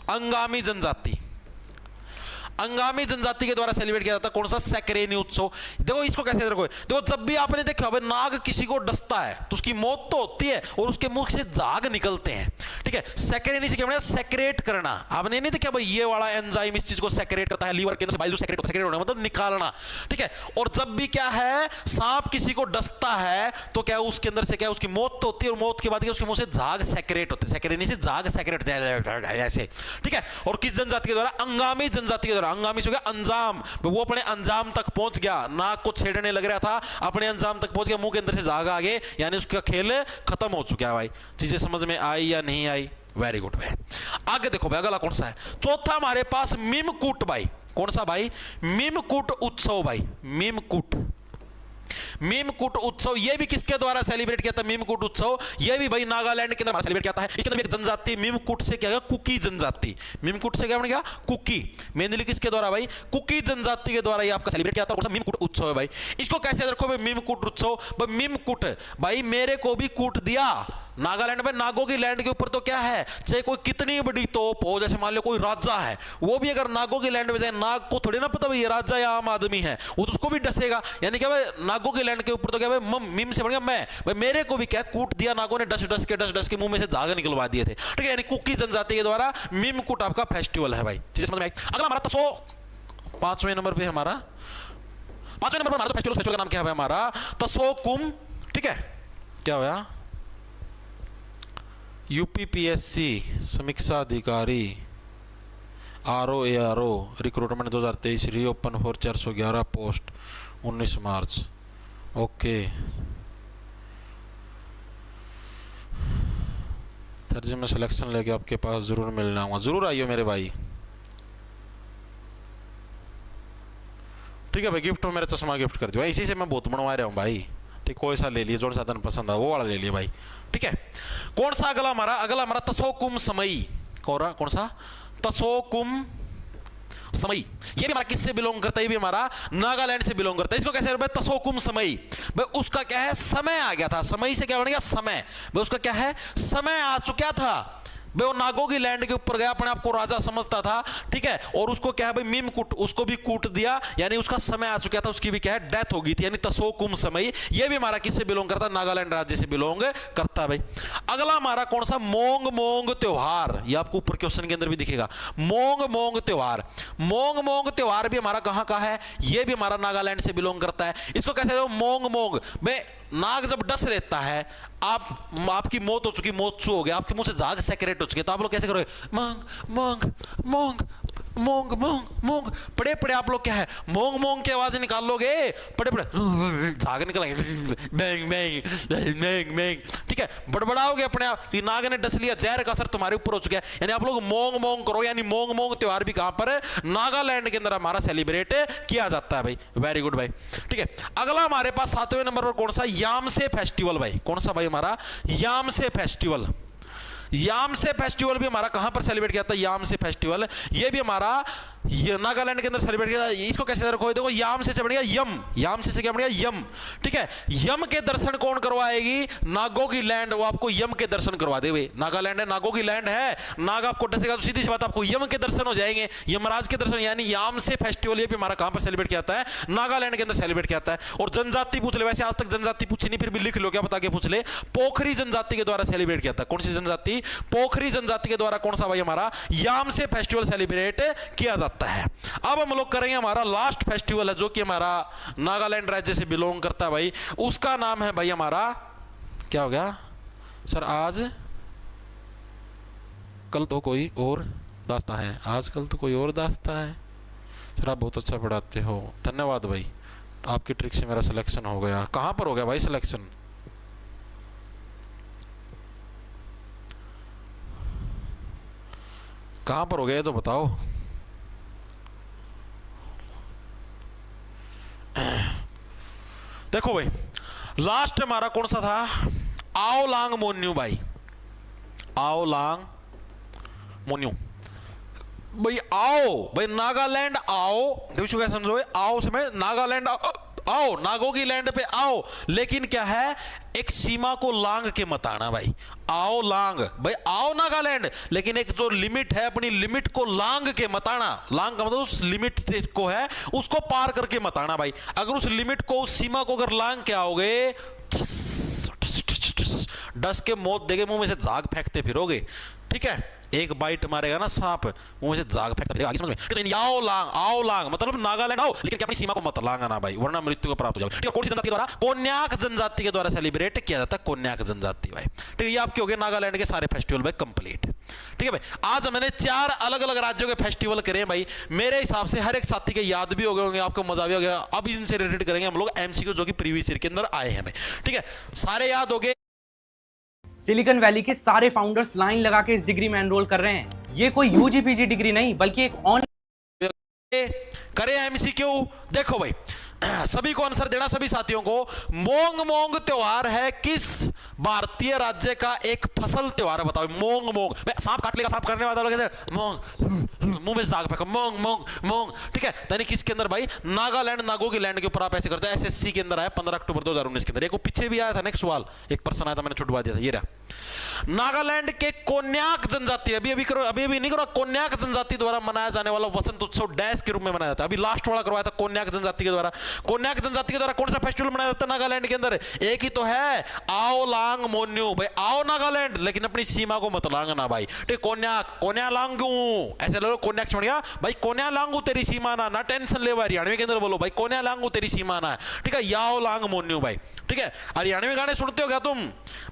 अंगामी जनजाति। अंगामी जनजाति के द्वारा सेलिब्रेट किया जाता है कौन सा? सैक्रेनी उत्सव। देखो इसको कैसे देखो, देखो जब भी आपने देखा भाई नाग किसी को डसता है तो उसकी मौत तो होती है और उसके मुख से झाग निकलते हैं, ठीक है। सैक्रेनी से क्या मतलब? सेक्रेट करना। आपने नहीं देखा भाई ये वाला एंजाइम इस चीज को सेक्रेट करता है, लीवर के अंदर से बाइल सेक्रेट होना मतलब निकालना, ठीक है। और जब भी क्या है सांप किसी को डसता है तो क्या उसके अंदर से क्या उसकी मौत तो होती है और मौत के बाद उसके मुंह से झाग सेक्रेट होते हैं, सैक्रेनी से झाग सेक्रेट ऐसे, ठीक है। और किस जनजाति के द्वारा? अंगामी जनजाति के द्वारा। अंगामी से हो गया अंजाम, वो अपने अंजाम तक पहुंच गया, नाक को छेड़ने लग रहा था अपने अंजाम तक पहुंच गया, मुंह के अंदर से झाग आ गए, यानी उसका खेल खत्म हो चुका है भाई। चीजें समझ में आई या नहीं आई? वेरी गुड भाई। आगे देखो भाई अगला कौन सा है? चौथा हमारे पास मिमकूट भाई। कौन सा भाई? मिमकूट उत्सव भाई। मिमकूट। मिमकूट उत्सव ये भी किसके द्वारा सेलिब्रेट किया था? मिमकूट उत्सव ये भी भाई नागालैंड के अंदर सेलिब्रेट किया है। इसके अंदर एक जनजाति मिमकूट से क्या है? कुकी जनजाति। मिमकूट से क्या बन गया? कुकी। मेनली किसके द्वारा भाई? कुकी जनजाति के द्वारा ये आपका सेलिब्रेट किया था। कौन सा? मिमकूट उत्सव है भाई। इसको कैसे रखो भाई? मिमकूट उत्सव भाई। मिमकूट भाई मेरे को भी कूट दिया। नागालैंड में नागों की लैंड के ऊपर तो क्या है, चाहे कोई कितनी बड़ी तोप हो, जैसे मान लो कोई राजा है, वो भी अगर नागों की लैंड में जाए, नाग को थोड़ी ना पता भाई ये राजा या आम आदमी है, वो तो उसको भी डसेगा। यानी क्या भाई नागों की लैंड के ऊपर तो क्या भाई मिम से बन गया मैं भाई, मेरे को भी क्या कूट दिया नागों ने, डस के मुंह में से झाग निकलवा दिए थे, ठीक है। यानी कुकी जनजाति के द्वारा मिमकूट आपका फेस्टिवल है भाई। चीजें समझ में आई? अगला हमारा तसो 5वें नंबर पे हमारा 5वें नंबर पर हमारा फेस्टिवल का नाम क्या है हमारा? तसोकुम, ठीक है। क्या हुआ? यूपीपीएससी समीक्षा अधिकारी RO recruitment 2023 reopen for 411 post 19 मार्च। ओके सर जी मैं सिलेक्शन लेके आपके पास जरूर मिलना आऊँगा, जरूर आइयो मेरे भाई, ठीक है भाई। गिफ्ट हो मेरा चश्मा गिफ्ट कर दो, इसी से मैं बहुत बनवा रहा हूँ भाई, ठीक। कोई सा ले लिए जो सा तन पसंद है वो वाला ले लिए भाई, ठीक है। कौन सा अगला हमारा? अगला हमारा तसोकुम समई। कौन सा? तसोकुम समई, ये भी हमारा किससे बिलोंग करता है? ये भी हमारा नागालैंड से बिलोंग करता है। इसको कैसे भाई? तसोकुम समई, भाई उसका क्या है? समय आ गया था। समई से क्या बन गया? समय। भाई उसका क्या है? समय आ चुका था। भाई वो नागोगी लैंड के ऊपर गया, अपने आप को राजा समझता था, ठीक है, और उसको क्या है भाई? मीम कूट, उसको भी कूट दिया, यानी उसका समय आ चुका था, उसकी भी क्या है? डेथ हो गई थी, यानी तसोकुम समय। ये भी हमारा किससे बिलोंग करता है? नागालैंड राज्य से बिलोंग करता है भाई। अगला हमारा कौन सा? मोंग मोंग त्योहार। ये आपको ऊपर क्वेश्चन के अंदर भी दिखेगा, मोंग मोंग त्योहार। मोंग मोंग त्योहार भी हमारा कहां का है? ये भी हमारा नागालैंड से बिलोंग करता है। इसको कैसे? मोंग मोंग, भाई नाग जब डस लेता है, आपकी मौत हो चुकी, मौत हो गया, आपके मुंह से झाग सेक्रेट हो चुके, तो आप लोग कैसे करोगे? मोंग मोंग मोंग मोंग मोंग मोंग, पड़े पड़े आप लोग क्या है? मोंग मोंग की आवाज निकाल लोगे, पड़े पड़े झाग निकलेंगे, बैंग बैंग बैंग बैंग, ठीक है, बड़बड़ाओगे अपने आप कि नाग ने डस लिया, जहर का असर तुम्हारे ऊपर हो चुका है, यानी आप लोग मोंग मोंग करो। यानी मोंग मोंग त्योहार भी कहां पर? नागालैंड के अंदर हमारा सेलिब्रेट किया जाता है भाई। वेरी गुड भाई, ठीक है। अगला हमारे पास 7वें नंबर पर कौन सा? यामसे फेस्टिवल भाई। कौन सा भाई? हमारा यामसे फेस्टिवल। यामसे फेस्टिवल भी हमारा कहां पर सेलिब्रेट किया जाता है? यामसे फेस्टिवल ये भी हमारा नागालैंड के अंदर सेलिब्रेट किया जाता है। इसको कैसे रखो? देखो यामसे से बन गया यम, यामसे से क्या बन गया? यम, ठीक है। यम के दर्शन कौन करवाएगी? नागोगी लैंड, वो आपको यम के दर्शन करवा दे। नागालैंड है, नागोगी लैंड है, नाग आपको डसेगा तो सीधी सी बात आपको यम के दर्शन हो जाएंगे, यमराज के दर्शन। यानी यामसे फेस्टिवल ये भी हमारा कहां पर सेलिब्रेट किया जाता है? नागालैंड के अंदर सेलिब्रेट किया जाता है। और जनजाति पूछ ले, वैसे आज तक जनजाति पूछी नहीं, फिर भी लिख लो, क्या बता के पूछ ले। पोखरी जनजाति के द्वारा सेलिब्रेट किया था। कौन सी जनजाति? पोखरी जनजाति के द्वारा कौन सा भाई? हमारा यामसे फेस्टिवल सेलिब्रेट किया जाता है। अब हम लोग करेंगे हमारा लास्ट फेस्टिवल है, जो कि हमारा नागालैंड राज्य से बिलोंग करता है भाई। उसका नाम है भाई हमारा, क्या हो गया सर? आज कल तो कोई और दास्ता है, आजकल तो कोई और दास्ता है। सर आप बहुत अच्छा पढ़ाते हो, धन्यवाद भाई, आपकी ट्रिक से मेरा सिलेक्शन हो गया। कहां पर हो गया भाई सिलेक्शन? कहां पर हो गया तो बताओ। देखो भाई लास्ट हमारा कौन सा था? आओलांग मोन्यू भाई, आओलांग मोन्यू भाई। आओ भाई, नागालैंड आओ, देखो क्या समझो, आओ समय नागालैंड आओ, नागोगी लैंड पे आओ, लेकिन क्या है? एक सीमा को लांग के मत आना भाई। आओ लांग भाई, आओ नागालैंड, लेकिन एक जो लिमिट है, अपनी लिमिट को लांग के मत आना। लांग का मतलब उस लिमिट को है, उसको पार करके मत आना भाई। अगर उस लिमिट को, उस सीमा को अगर लांग के आओगे, डस के मौत देगे, मुंह में से झाग फेंकते फिरोगे, ठीक है। एक बाइट मारेगा ना सांप, मुंह में से झाग फेंकता फिरेगा, आगे समझ में? तो आओ लांग मतलब नागालैंड आओ, लेकिन क्या अपनी सीमा को मत लांगना भाई, वरना मृत्यु को प्राप्त हो जाओगे, ठीक है। कौन सी जनजाति के द्वारा? कोन्याक जनजाति के द्वारा सेलिब्रेट किया जाता है, कोन्याक जनजाति भाई, ठीक है। ये आपके हो गए नागालैंड के सारे फेस्टिवल भाई कंप्लीट, ठीक है भाई। आज मैंने 4 अलग अलग राज्यों के फेस्टिवल करे भाई। मेरे हिसाब से हर एक साथी के याद भी हो गए होंगे, आपको मजा भी हो गया। अब इनसे रिलेटेड करेंगे हम लोग एमसीक्यू, जो कि प्रीवियस ईयर के अंदर आए हैं भाई, ठीक है। सारे याद हो गए। सिलिकॉन वैली के सारे फाउंडर्स लाइन लगा के इस डिग्री में एनरोल कर रहे हैं। ये कोई यूजी पीजी डिग्री नहीं, बल्कि एक ऑन करे एमसीक्यू। देखो भाई सभी को आंसर देना, सभी साथियों को। मोंग मोंग त्योहार है किस भारतीय राज्य का एक फसल त्योहार है? बताओ। मोंग मोंग, सांप काट लेगा, सांप करने वाला लोग मोंग, मुंह में झाग फेंको, मोंग मोंग मोंग, ठीक है। यानी किसके अंदर भाई? नागालैंड, नागोगी लैंड के ऊपर आप ऐसे करते हैं। एसएससी के अंदर आया 15 अक्टूबर 2019 के अंदर। एक पीछे भी आया था नेक्स्ट सवाल, एक पर्सन आया था, मैंने छुटवा दिया था, ये रहा। नागालैंड के कोन्याक जनजाति, अभी नहीं करो, कोन्याक जनजाति द्वारा मनाया जाने वाला वसंत उत्सव डैश के रूप में मनाया जाता है। अभी लास्ट वाला करवाया था कोन्याक जनजाति के द्वारा। कोन्याक जनजाति के द्वारा कौन सा फेस्टिवल मनाया जाता है नागालैंड के अंदर? एक ही तो है, आओ लांग मोन्यू भाई। आओ नागालैंड, लेकिन अपनी सीमा को मत लांगना भाई, ठीक। कोन्याक, कोन्या लांगू, ऐसे लोग कोन्याक छोड़ गया भाई। कोन्या लांगू तेरी सीमा ना टेंशन ले, हरियाणवी के अंदर बोलो भाई, कोन्या लांगू तेरी सीमा ना, ठीक है। याओ लांग मोन्यू भाई, ठीक है। हरियाणवी गाने सुनते हो क्या तुम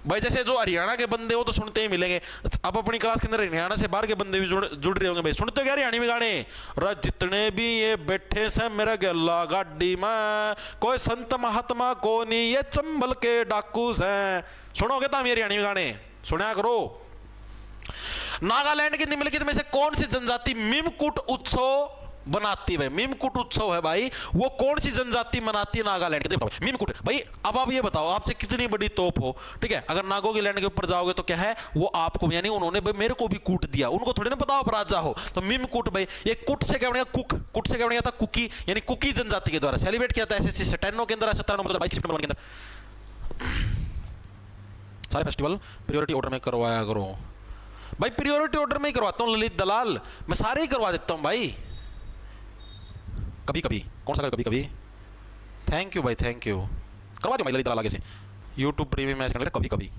भाई? जैसे जो हरियाणा के बंदे हो तो सुनते ही मिलेंगे। अब अपनी क्लास के अंदर हरियाणा से बाहर के बंदे भी जुड़ रहे होंगे भाई। सुनते हो क्या हरियाणवी गाने? जितने भी ये बैठे से मेरा गला गाड़ी में, कोई संत महात्मा को नहीं, ये चंबल के डाकू हैं। सुनोगे तो हम ये हरियाणवी गाने सुना करो। नागालैंड की निम्नलिखित में से कौन सी जनजाति मिमकुट उत्सव बनाती है भाई। मीमकुट उत्सव है भाई, वो कौन सी जनजाति मनाती है नागालैंड के? देखो मीमकुट भाई, अब आप ये बताओ, आपसे कितनी बड़ी तोप हो, ठीक है, अगर नागोगी लैंड के ऊपर जाओगे तो क्या है, वो आपको यानी उन्होंने भाई मेरे को भी कूट दिया, उनको थोड़ी ना पता आप राजा हो। तो मीमकुट भाई, ये कुट से क्या बनेगा, कुक, कुट से क्या बनेगा था, कुकी, यानी कुकी जनजाति के द्वारा सेलिब्रेट किया था एसएससी 97 के अंदर, 17 नंबर 22 सितंबर के अंदर। सारे फेस्टिवल प्रायोरिटी ऑर्डर में करवाया करो भाई, प्रायोरिटी ऑर्डर में ही करवाता हूँ ललित दलाल, मैं सारे ही करवा देता हूँ भाई। कभी कभी कौन सा कभी कभी, थैंक यू भाई, थैंक यू, करवा दो भाई ललित दलाल आगे से। यूट्यूब प्रीमियम मैच करने लगे कभी कभी,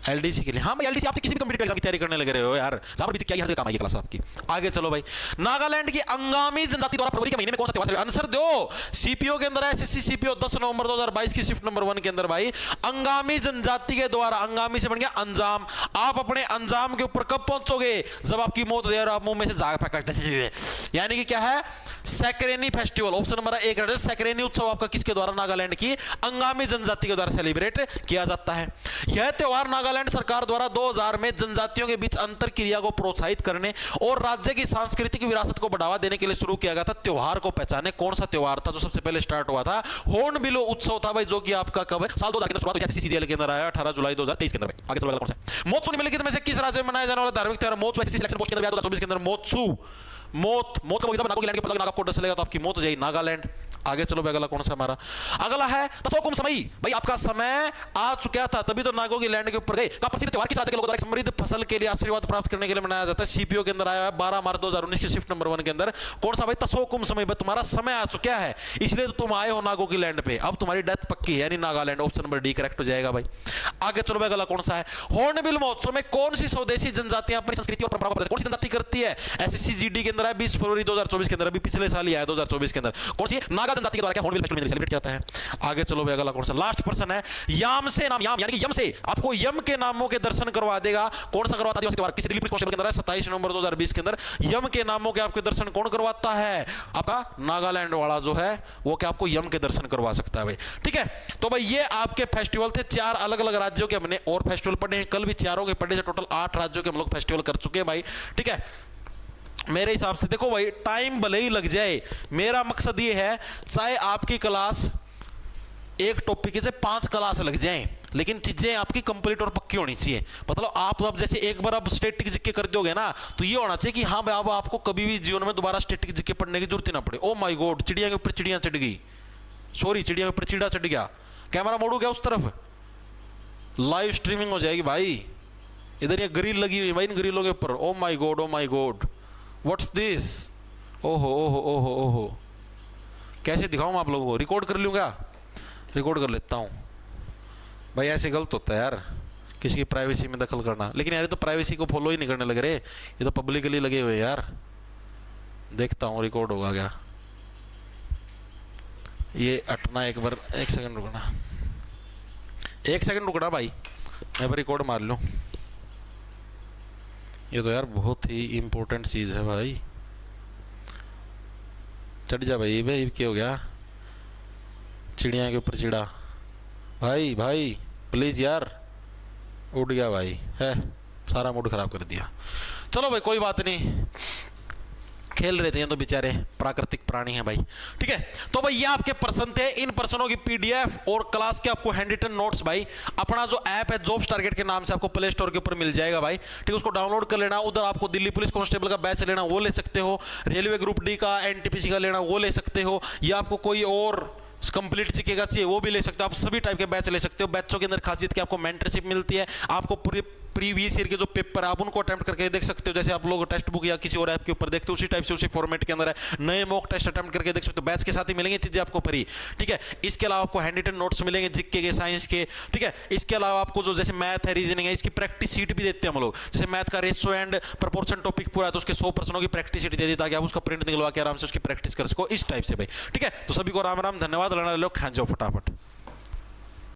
एलडीसी के लिए। हाँ भाई एलडीसी, आपसे किसी भी कम्पिटिटिव एग्जाम की तैयारी करने लगे रहे हो यार, जहां पर भी क्या हर जगह काम आएगी क्लास आपकी। आगे चलो भाई, नागालैंड की अंगामी जनजाति द्वारा फरवरी के महीने में कौन सा त्योहार? आंसर दो, सीपीओ के अंदर है, एसएससी सीपीओ 10 नवंबर 2022 की शिफ्ट नंबर 1 के अंदर भाई, अंगामी जनजाति के द्वारा, अंगामी से बन गया अंजाम। आप अपने अंजाम के ऊपर कब पहुंचोगे? जब आपकी मौत हो जाए और आप मुंह में से जाग फेंक, यानी कि क्या है, सैकरेनी फेस्टिवल। ऑप्शन नंबर 1 है सैकरेनी उत्सव, आपका किसके द्वारा? नागालैंड की अंगामी जनजाति के द्वारा सेलिब्रेट किया जाता है। यह त्योहार नागालैंड सरकार द्वारा 2000 में जनजातियों के बीच अंतर क्रिया को प्रोत्साहित करने और राज्य की सांस्कृतिक विरासत को बढ़ावा देने के लिए शुरू किया गया था। त्योहार को पहचाने, कौन सा त्योहार था जो सबसे पहले स्टार्ट हुआ था? हॉर्नबिल उत्सव था भाई, जो कि आपका कब है? साल 2000 के शुरुआत हुई, सीसीसीएल के अंदर आया 18 जुलाई 2023 के अंदर भाई। आगे चलो, कौन सा? मोत्सू निम्नलिखित में से किस राज्य में मनाया जाने वाला धार्मिक त्योहार? मोत्सू एसएससी सिलेक्शन बोर्ड के अंदर 2024 के अंदर मोत्सू, मौत का जब नागोगी लैंड के पता आपको डर चलेगा तो आपकी मौत हो जाएगी, नागालैंड। आगे चलो भाई, अगला कौन सा हमारा? अगला है तसोकुम समई भाई, आपका समय आ चुका था तभी तो नागोगी लैंड के ऊपर गए। का प्रसिद्ध त्योहार किस राज्य के लोगों द्वारा समृद्ध फसल के लिए आशीर्वाद प्राप्त करने के लिए मनाया जाता है? सीपीओ के अंदर आया है 12 मार्च 2019 की शिफ्ट नंबर 1 के अंदर। कौन सा भाई? तसोकुम समई भाई, तुम्हारा समय आ चुका है, इसलिए तो तुम आए हो नागोगी लैंड पे, अब तुम्हारी डेथ पक्की है, यानी Nagaland. Option number D correct हो जाएगा भाई। आगे चलो भाई, अगला कौन सा है? हॉर्नबिल महोत्सव में कौन सी स्वदेशी जनजातियां अपनी संस्कृति और परंपरा को कौन सी जनजाति करती है? एसएससी जीडी के अंदर है 20 फरवरी 2024 के अंदर, अभी पिछले साल ही आया 2024 के अंदर। कौन सी? नागा जनजाति के द्वारा क्या हॉर्नबिल फेस्टिवल सेलिब्रेट किया जाता है? आगे चलो भाई, अगला कौन सा? लास्ट पर्सन है याम से नाम, याम यानी कि यम से आपको यम के नामों के दर्शन करवा देगा। कौन सा करवाता है? किसी दिल्ली पुलिस कांस्टेबल के अंदर है 27 नवंबर 2020 के अंदर। यम के नामों के आपके दर्शन कौन करवाता है? आपका नागालैंड वाला जो है वो क्या आपको यम के दर्शन करवा सकता है भाई। ठीक है, तो भाई ये आपके फेस्टिवल थे, 4 अलग अलग राज्यों के हमने और फेस्टिवल पढ़े हैं, कल भी 4 के पढ़े थे, टोटल 8 राज्यों के हम लोग फेस्टिवल कर चुके हैं भाई। ठीक है, मेरे हिसाब से देखो भाई, टाइम भले ही लग जाए, मेरा मकसद ये है चाहे आपकी क्लास एक टॉपिक से 5 क्लास लग जाएं, लेकिन चीजें आपकी कंप्लीट और पक्की होनी चाहिए। मतलब आप अब जैसे एक बार अब स्टैटिक जीके कर दोगे ना, तो ये होना चाहिए कि हाँ भाई अब आपको कभी भी जीवन में दोबारा स्टैटिक जीके पढ़ने की जरूरत ही ना पड़े। ओ माय गॉड, चिड़िया के ऊपर चिड़िया चढ़ गई, सॉरी चिड़िया के ऊपर चिड़ा चढ़ गया, कैमरा मोड़ू गया उस तरफ, लाइव स्ट्रीमिंग हो जाएगी भाई। इधर ये ग्रिल लगी हुई भाई, इन ग्रिलों के ऊपर। Oh my God, oh my God, what's this? ओहो ओहो ओहो ओहो, कैसे दिखाऊं आप लोगों को? रिकॉर्ड कर लूँ क्या? रिकॉर्ड कर लेता हूँ भाई, ऐसे गलत होता है यार किसी की प्राइवेसी में दखल करना। लेकिन यार ये तो प्राइवेसी को फॉलो ही नहीं करने लग रहे, ये तो पब्लिकली लगे हुए यार। देखता हूँ रिकॉर्ड होगा क्या। ये हटना एक बार, 1 सेकंड रुकना, 1 सेकंड रुकना भाई, मैं रिकॉर्ड मार लूँ। ये तो यार बहुत ही इंपॉर्टेंट चीज़ है भाई। चढ़ जा भाई, भाई क्या हो गया? चिड़िया के ऊपर चिड़ा भाई, भाई प्लीज़ यार, उड़ गया भाई, है सारा मूड खराब कर दिया। चलो भाई कोई बात नहीं, खेल रहे थे तो बेचारे प्राकृतिक प्राणी हैं भाई। ठीक है, तो भाई ये आपके प्रश्न थे, इन प्रश्नों की पीडीएफ और क्लास के आपको हैंड रिटन नोट्स भाई अपना जो ऐप है जॉब्स टारगेट के नाम से आपको प्ले स्टोर के ऊपर मिल जाएगा भाई। ठीक है, उसको डाउनलोड कर लेना। उधर आपको दिल्ली पुलिस कांस्टेबल का बैच लेना वो ले सकते हो, रेलवे ग्रुप डी का, एनटीपीसी का लेना वो ले सकते हो, या आपको कोई और कंप्लीट सीखेगा चाहिए वो भी ले सकते हो। आप सभी टाइप के बैच ले सकते हो। बैचों के अंदर खासियत कि आपको मेंटरशिप मिलती है, आपको पूरी प्रीवियस ईयर के जो पेपर है आप उनको अटेम्प्ट करके देख सकते हो, जैसे आप लोग टेक्स्ट बुक या किसी और ऐप के ऊपर देखते हो उसी टाइप से उसी फॉर्मेट के अंदर है। नए मॉक टेस्ट अटेम्प्ट करके देख सकते हो, बैच के साथ ही मिलेंगे चीजें आपको फ्री। ठीक है, इसके अलावा आपको हैंड रिटन नोट्स मिलेंगे जीके के, साइंस के। ठीक है, इसके अलावा आपको जो जैसे मैथ है, रीजनिंग है, इसकी प्रैक्टिस शीट भी देते हैं हम लोग। जैसे मैथ का रेशियो एंड प्रोपोर्शन टॉपिक पूरा है तो उसके 100% की प्रैक्टिस शीट दे दी ताकि आप उसका प्रिंट निकलवा के आराम से उसकी प्रैक्टिस कर सको, इस टाइप से भाई। ठीक है, तो सभी को राम राम, धन्यवाद। लड़ा लो, खा जाओ फटाफट।